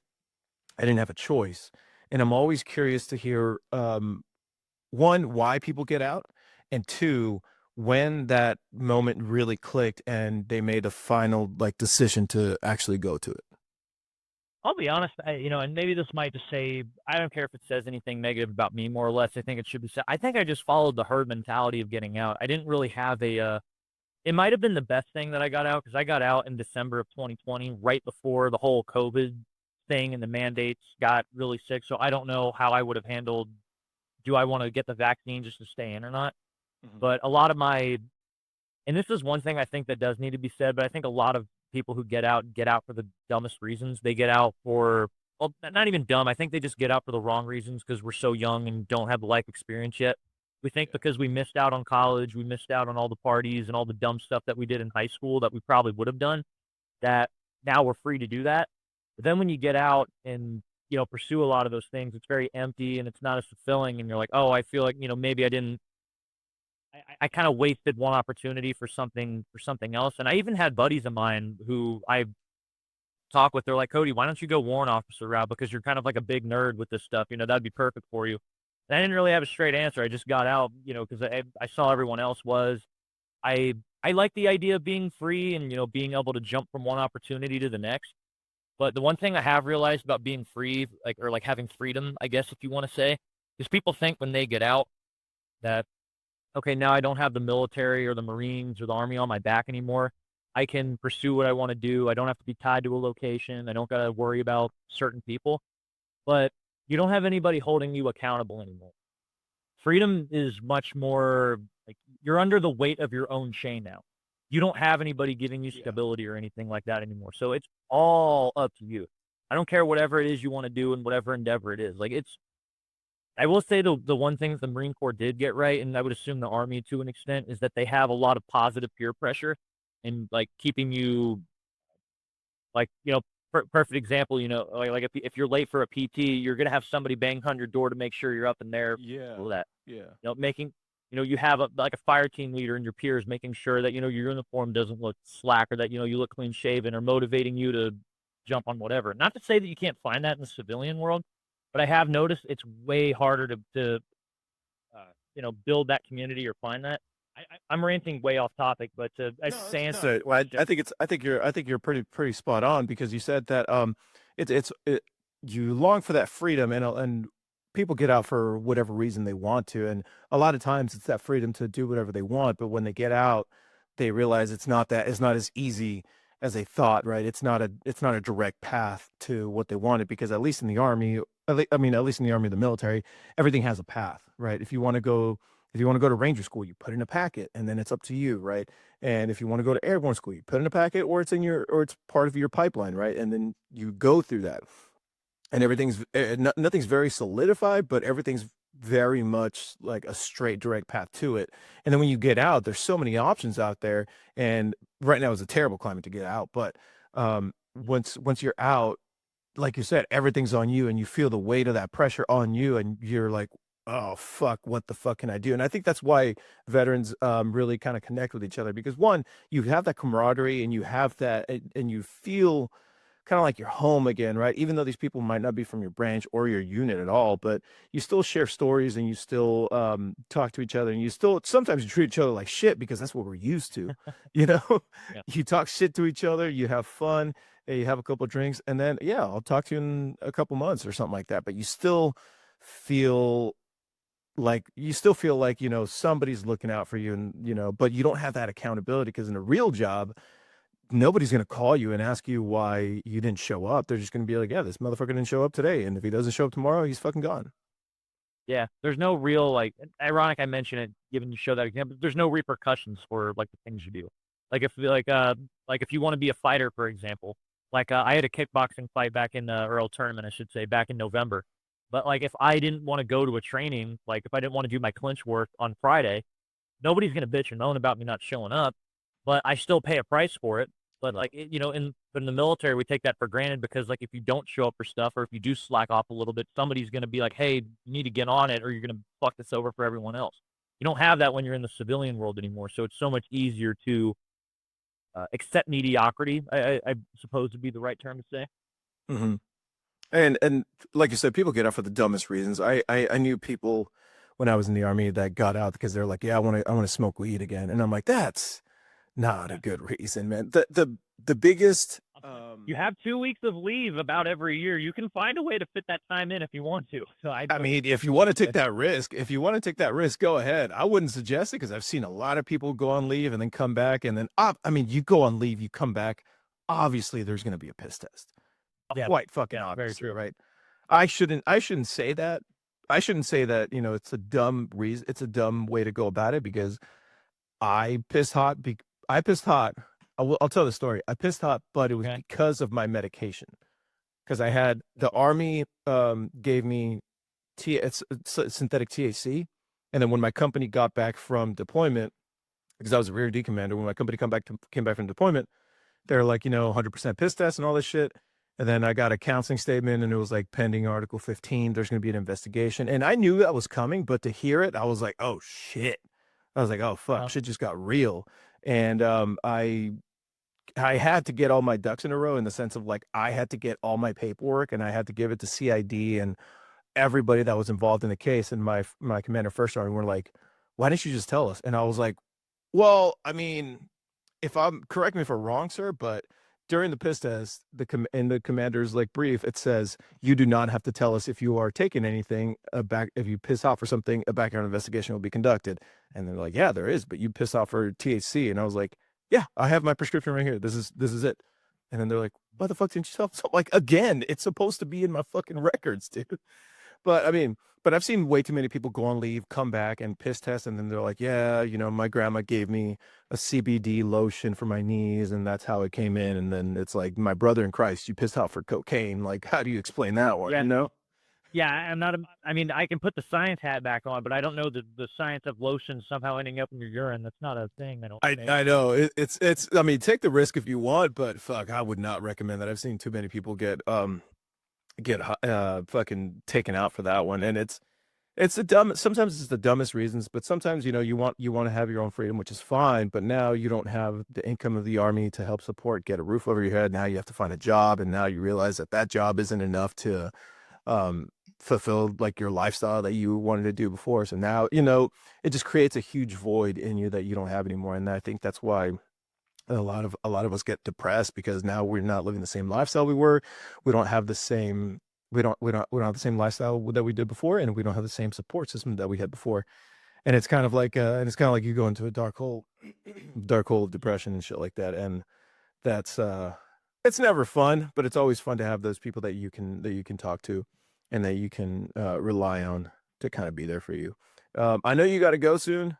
I didn't have a choice. And I'm always curious to hear one, why people get out, and two, when that moment really clicked and they made a final like decision to actually go to it. I'll be honest, and maybe this might just say I don't care if it says anything negative about me, more or less. I think it should be said. I think I just followed the herd mentality of getting out. I didn't really have a. It might have been the best thing that I got out because I got out in December of 2020, right before the whole COVID thing and the mandates got really sick. So I don't know how I would have handled. Do I want to get the vaccine just to stay in or not? Mhm. But a lot of my and this is one thing I think that does need to be said, but I think a lot of people who get out for the dumbest reasons. They get out for well, not even dumb. I think they just get out for the wrong reasons because we're so young and don't have the life experience yet. We think Yeah. because we missed out on college, we missed out on all the parties and all the dumb stuff that we did in high school that we probably would have done, that now we're free to do that. But then when you get out and pursue a lot of those things, it's very empty and it's not as fulfilling. And you're like, oh, I feel like maybe I didn't I kind of wasted one opportunity for something else. And I even had buddies of mine who I talk with. They're like, Cody, why don't you go warrant officer route? Because you're kind of like a big nerd with this stuff. That'd be perfect for you. And I didn't really have a straight answer. I just got out, because I saw everyone else was. I I like the idea of being free and being able to jump from one opportunity to the next. But the one thing I have realized about being free, like having freedom, I guess if you want to say, is people think when they get out that okay, now I don't have the military or the Marines or the Army on my back anymore. I can pursue what I want to do. I don't have to be tied to a location. I don't got to worry about certain people. But you don't have anybody holding you accountable anymore. Freedom is much more like you're under the weight of your own chain now. You don't have anybody giving you Yeah. stability or anything like that anymore. So it's all up to you. I don't care whatever it is you want to do and whatever endeavor it is. Like it's I will say the one thing that the Marine Corps did get right, and I would assume the Army to an extent, is that they have a lot of positive peer pressure and like keeping you like, perfect example, like if you're late for a PT, you're gonna have somebody bang on your door to make sure you're up in there. Yeah. All that, Yeah. making, you have like a fire team leader and your peers making sure that your uniform doesn't look slack or that you look clean shaven or motivating you to jump on whatever. Not to say that you can't find that in the civilian world, but I have noticed it's way harder to build that community or find that. I'm ranting way off topic, but to So, well, I think you're pretty spot on because you said that you long for that freedom and people get out for whatever reason they want to, and a lot of times it's that freedom to do whatever they want, but when they get out, they realize it's not as easy as they thought, right? It's not a direct path to what they wanted because at least in the army, at least in the army, the military, everything has a path, right? If you want to go to ranger school, you put in a packet and then it's up to you, right? And if you want to go to airborne school, you put in a packet or it's part of your pipeline, right? And then you go through that. And nothing's very solidified, but everything's very much like a straight direct path to it. And then when you get out, there's so many options out there. And right now is a terrible climate to get out, but once you're out, like you said, everything's on you and you feel the weight of that pressure on you and you're like, oh fuck, what the fuck can I do? And I think that's why veterans really kind of connect with each other because one, you have that camaraderie and you have that and you feel kind of like you're home again, right? Even though these people might not be from your branch or your unit at all, but you still share stories and you still talk to each other and you still sometimes you treat each other like shit because that's what we're used to, you know? Yeah. You talk shit to each other, you have fun, and you have a couple of drinks, and then yeah, I'll talk to you in a couple months or something like that. But feel you still feel like somebody's looking out for you and but you don't have that accountability because in a real job nobody's going to call you and ask you why you didn't show up. They're just going to be like, yeah, this motherfucker didn't show up today. And if he doesn't show up tomorrow, he's fucking gone. Yeah, there's no real ironic I mention it given you show that example. There's no repercussions for like the things you do. Like if you want to be a fighter, for example, I had a kickboxing fight back in or a tournament, I should say, back in November. But like if I didn't want to go to a training, like if I didn't want to do my clinch work on Friday, nobody's gonna bitch and moan about me not showing up, but I still pay a price for it. But like in the military, we take that for granted because like if you don't show up for stuff or if you do slack off a little bit, somebody's gonna be like, "Hey, you need to get on it, or you're gonna fuck this over for everyone else." You don't have that when you're in the civilian world anymore, so it's so much easier to accept mediocrity. I suppose would be the right term to say. Mm-hmm. And like you said, people get out for the dumbest reasons. I knew people when I was in the army that got out because they're like, yeah, I want to smoke weed again, and I'm like, that's not a good reason, man. The biggest You have 2 weeks of leave about every year. You can find a way to fit that time in if you want to. So I mean, if you want to take that risk, go ahead. I wouldn't suggest it because I've seen a lot of people go on leave and then come back, and then I mean, you go on leave, you come back. Obviously, there's going to be a piss test. Yeah, Quite fucking yeah, very obviously, true. right? I shouldn't say that. I shouldn't say that, it's a dumb reason. It's a dumb way to go about it because I pissed hot. I pissed hot. I'll tell the story. I pissed hot, but it was Okay. because of my medication. Because I had the army gave me it's synthetic THC, and then when my company got back from deployment, because I was a rear D commander, when my company came back from deployment, they're like 100% piss test and all this shit. And then I got a counseling statement, and it was like pending Article 15. There's going to be an investigation, and I knew that was coming, but to hear it, I was like, oh shit. I was like, oh fuck, shit just got real. And I had to get all my ducks in a row in the sense of like I had to get all my paperwork and I had to give it to CID and everybody that was involved in the case. And my commander first sergeant were like, why didn't you just tell us? And I was like, well, I mean, correct me if I'm wrong, sir, but during the piss test, in the commander's like brief, it says you do not have to tell us if you are taking anything back. If you piss off for something, a background investigation will be conducted. And they're like, yeah, there is, but you piss off for THC. And I was like, yeah, I have my prescription right here. This is it. And then they're like, why the fuck didn't you tell? So like, again, it's supposed to be in my fucking records, dude. But I mean, but I've seen way too many people go on leave, come back and piss test, and then they're like, yeah, my grandma gave me a CBD lotion for my knees, and that's how it came in. And then it's like, my brother in Christ, you pissed out for cocaine. Like, how do you explain that one? Yeah. You know? Yeah, I'm not. I mean, I can put the science hat back on, but I don't know the science of lotion somehow ending up in your urine. That's not a thing. I don't think. I know it's. I mean, take the risk if you want, but fuck, I would not recommend that. I've seen too many people get fucking taken out for that one, and it's the dumb. Sometimes it's the dumbest reasons, but sometimes you want to have your own freedom, which is fine. But now you don't have the income of the army to help support, get a roof over your head. Now you have to find a job, and now you realize that job isn't enough to um fulfill like your lifestyle that you wanted to do before. So now it just creates a huge void in you that you don't have anymore, and I think that's why a lot of us get depressed because now we're not living the same lifestyle we were. We don't have the same we don't have the same lifestyle that we did before, and we don't have the same support system that we had before. And it's kind of like you go into a dark hole of depression and shit like that. And that's it's never fun, but it's always fun to have those people that you can talk to and that you can rely on to kind of be there for you. I know you got to go soon.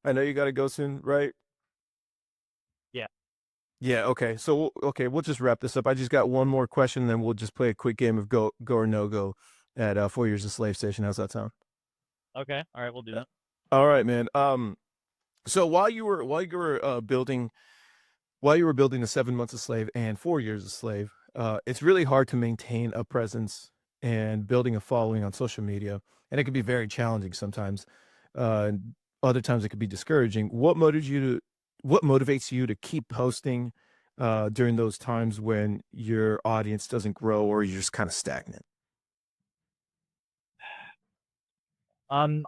Right? Yeah. Yeah, okay. So we'll just wrap this up. I just got one more question, then we'll just play a quick game of go or no go at 4 years of slave station. How's that sound? Okay. All right. We'll do that. All right, man. So while you were building the 7 months a slave and 4 years a slave, it's really hard to maintain a presence and building a following on social media, and it can be very challenging sometimes. And other times it could be discouraging. What motivates you to keep posting during those times when your audience doesn't grow or you're just kind of stagnant? I'm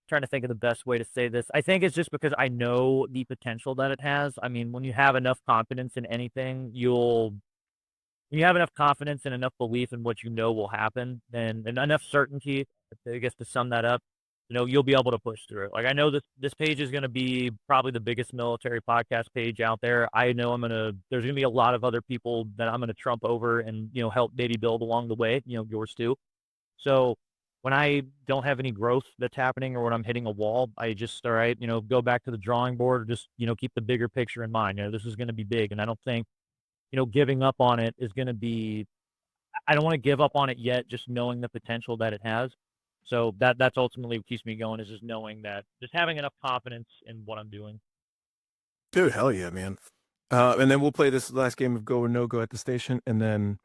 trying to think of the best way to say this. I think it's just because I know the potential that it has. I mean, when you have enough confidence in anything, when you have enough confidence and enough belief in what you know will happen, then and enough certainty, I guess to sum that up, you'll be able to push through it. Like I know this page is gonna be probably the biggest military podcast page out there. I know there's gonna be a lot of other people that I'm gonna trump over and help maybe build along the way, yours too. So when I don't have any growth that's happening or when I'm hitting a wall, I just all right, go back to the drawing board or just, keep the bigger picture in mind. This is gonna be big. And I don't think giving up on it is going to be, I don't want to give up on it yet, just knowing the potential that it has. So that's ultimately what keeps me going is just knowing that, just having enough confidence in what I'm doing. Dude, hell yeah, man. And then we'll play this last game of go or no go at the station, and then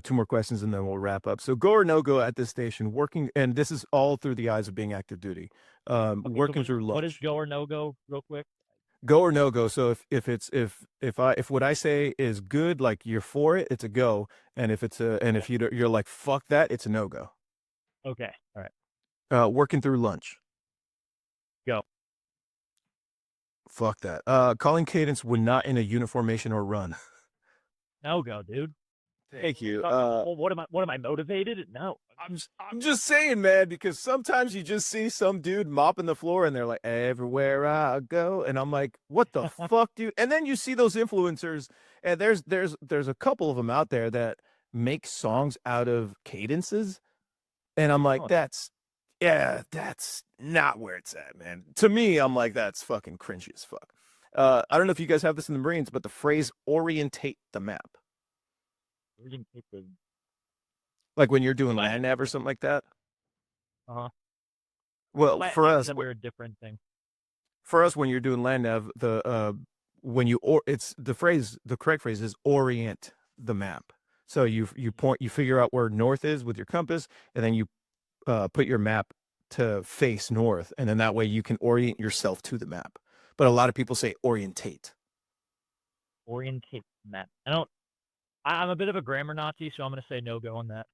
two more questions, and then we'll wrap up. So, go or no go at this station, working, and this is all through the eyes of being active duty, Okay, so working through what is lunch. go or no go, real quick? Go or no go. So if what I say is good, like you're for it, it's a go, and Okay. if you're like fuck that, it's a no go. Okay. All right. Working through lunch, Go. fuck that. Calling cadence when not in a uniformation or run. No go, dude. Thank you. Well, what am I motivated? No. I'm just saying, man, because sometimes you just see some dude mopping the floor and they're like, everywhere I go. And I'm like, what the fuck, dude? And then you see those influencers, and there's a couple of them out there that make songs out of cadences. And I'm like, Oh, that's not where it's at, man. To me, I'm like, that's fucking cringy as fuck. I don't know if you guys have this in the Marines, but the phrase orientate the map. Like when you're doing land nav or something like that. uh-huh. Well, Flat for nav is us, a weird different thing. when you're doing land nav, when you or it's the correct phrase is orient the map. So you figure out where north is with your compass, and then you put your map to face north, and then that way you can orient yourself to the map. But a lot of people say orientate. Orientate map. I'm a bit of a grammar Nazi, so I'm going to say no go on that.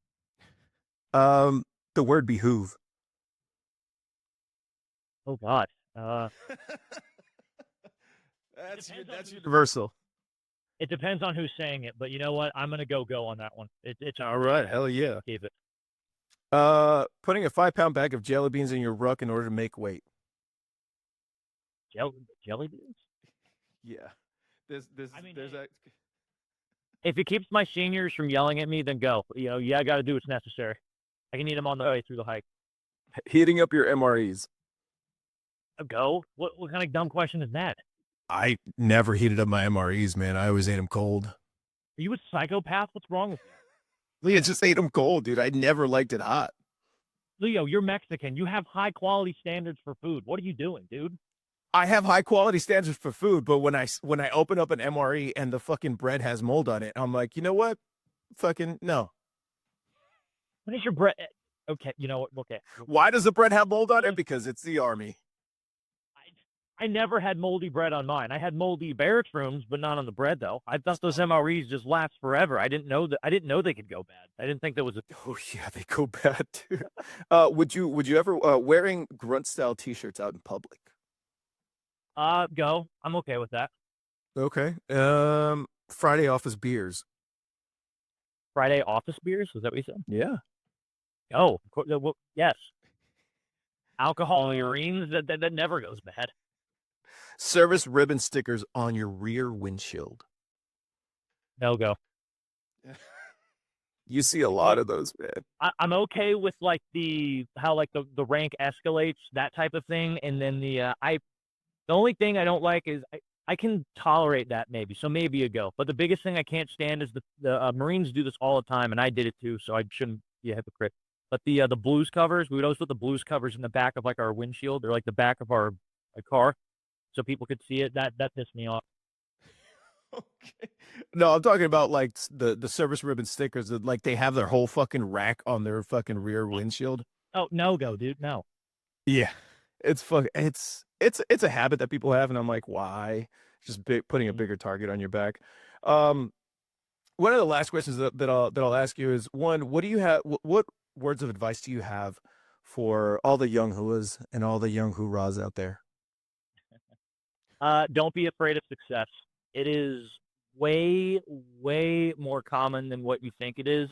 Um, the word behoove. Oh God. That's universal. It depends on who's saying it, but you know what? I'm gonna go on that one. It's All right, hell yeah. keep it. Putting a 5-pound bag of jelly beans in your ruck in order to make weight. Jelly dudes? Yeah. I mean, There's hey, that. if it keeps my seniors from yelling at me, then go. I got to do what's necessary. I can eat them on the way through the hike. Heating up your MREs. Go? What kind of dumb question is that? I never heated up my MREs, man. I always ate them cold. Are you a psychopath? What's wrong with you? Leah, just ate them cold, dude. I never liked it hot. Leo, you're Mexican. You have high quality standards for food. What are you doing, dude? I have high quality standards for food, but when I open up an MRE and the fucking bread has mold on it, I'm like, you know what? Fucking no. What is your bread? Okay, you know what? Okay. Why does the bread have mold on it? Because it's the army. I never had moldy bread on mine. I had moldy barracks rooms, but not on the bread though. I thought those MREs just last forever. I didn't know they could go bad. I didn't think that was a Oh yeah, they go bad too. Would you ever wearing grunt style t-shirts out in public? go. I'm okay with that. Okay. Friday office beers. Friday office beers? Was that what you said? Yeah. Oh, well, yes. Alcohol in urines, that never goes bad. Service ribbon stickers on your rear windshield. No go. You see a lot of those, man. I'm okay with like how like the rank escalates, that type of thing, and then the only thing I don't like is I can tolerate that maybe, so maybe a go. But the biggest thing I can't stand is the Marines do this all the time, and I did it too, so I shouldn't be a hypocrite. But the blues covers, we would always put the blues covers in the back of like our windshield or like the back of our car, so people could see it. That pissed me off. Okay. No, I'm talking about like the service ribbon stickers that like they have their whole fucking rack on their fucking rear windshield. Oh, no go, dude, no. Yeah. It's a habit that people have, and I'm like, why? Just putting a bigger target on your back. Um, one of the last questions that I'll ask you is one, what do you have? What words of advice do you have for all the young huas and all the young hoorahs out there? Don't be afraid of success. It is way, way more common than what you think it is.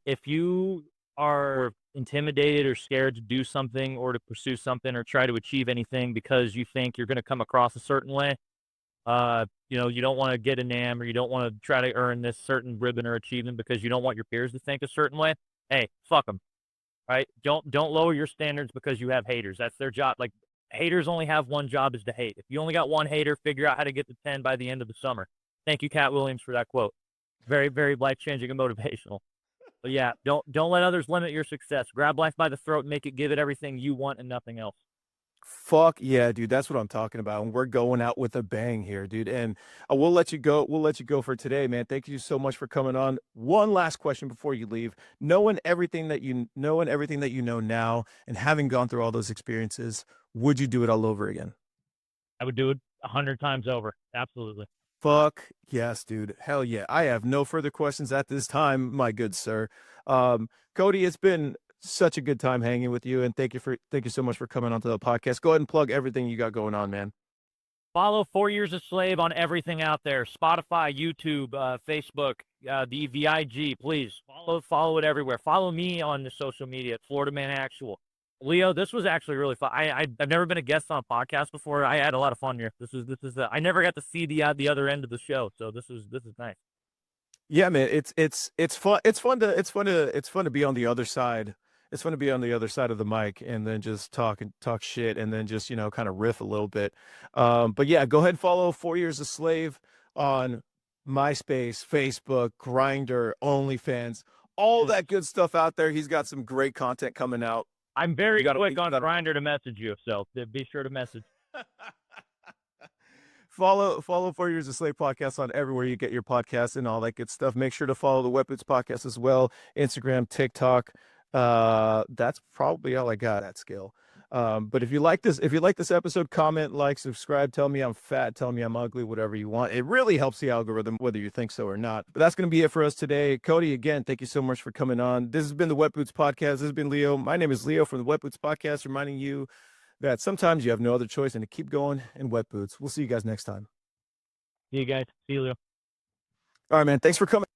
If you are intimidated or scared to do something or to pursue something or try to achieve anything because you think you're going to come across a certain way, you don't want to get a NAM or you don't want to try to earn this certain ribbon or achievement because you don't want your peers to think a certain way. Hey, fuck them. Right? Don't lower your standards because you have haters. That's their job. Like, haters only have one job, is to hate. If you only got one hater, figure out how to get to 10 by the end of the summer. Thank you, Cat Williams, for that quote. Very, very life-changing and motivational. But yeah, don't let others limit your success. Grab life by the throat and give it everything you want and nothing else. Fuck yeah, dude. That's what I'm talking about. And we're going out with a bang here, dude. And we'll let you go. We'll let you go for today, man. Thank you so much for coming on. One last question before you leave. Knowing everything that you know now and having gone through all those experiences, would you do it all over again? I would do it 100 times over. Absolutely. Fuck yes, dude. Hell yeah. I have no further questions at this time, my good sir. Cody, it's been such a good time hanging with you, and thank you so much for coming onto the podcast. Go ahead and plug everything you got going on, man. Follow 4 Years a Slave on everything out there. Spotify, YouTube, Facebook, the VIG. Please follow it everywhere. Follow me on the social media at Florida Man Actual. Leo, this was actually really fun. I've never been a guest on a podcast before. I had a lot of fun here. This is I never got to see the other end of the show, so this is nice. Yeah, man, it's fun. It's fun to be on the other side. It's fun to be on the other side of the mic and then just talk shit and then just, kind of riff a little bit. But yeah, go ahead and follow 4 Years a Slave on MySpace, Facebook, Grindr, OnlyFans, all that good stuff out there. He's got some great content coming out. I'm very quick on Grindr to message you, so be sure to message. Follow 4 Years a Slave podcast on everywhere you get your podcasts and all that good stuff. Make sure to follow the Wet Boots podcast as well. Instagram, TikTok. That's probably all I got at scale. But if you like this episode, comment, like, subscribe, tell me I'm fat, tell me I'm ugly, whatever you want. It really helps the algorithm, whether you think so or not. But that's going to be it for us today. Cody, again, thank you so much for coming on. This has been the Wet Boots podcast. This has been Leo. My name is Leo from the Wet Boots podcast, reminding you that sometimes you have no other choice than to keep going in wet boots. We'll see you guys next time. See you guys. See you, Leo. All right, man. Thanks for coming.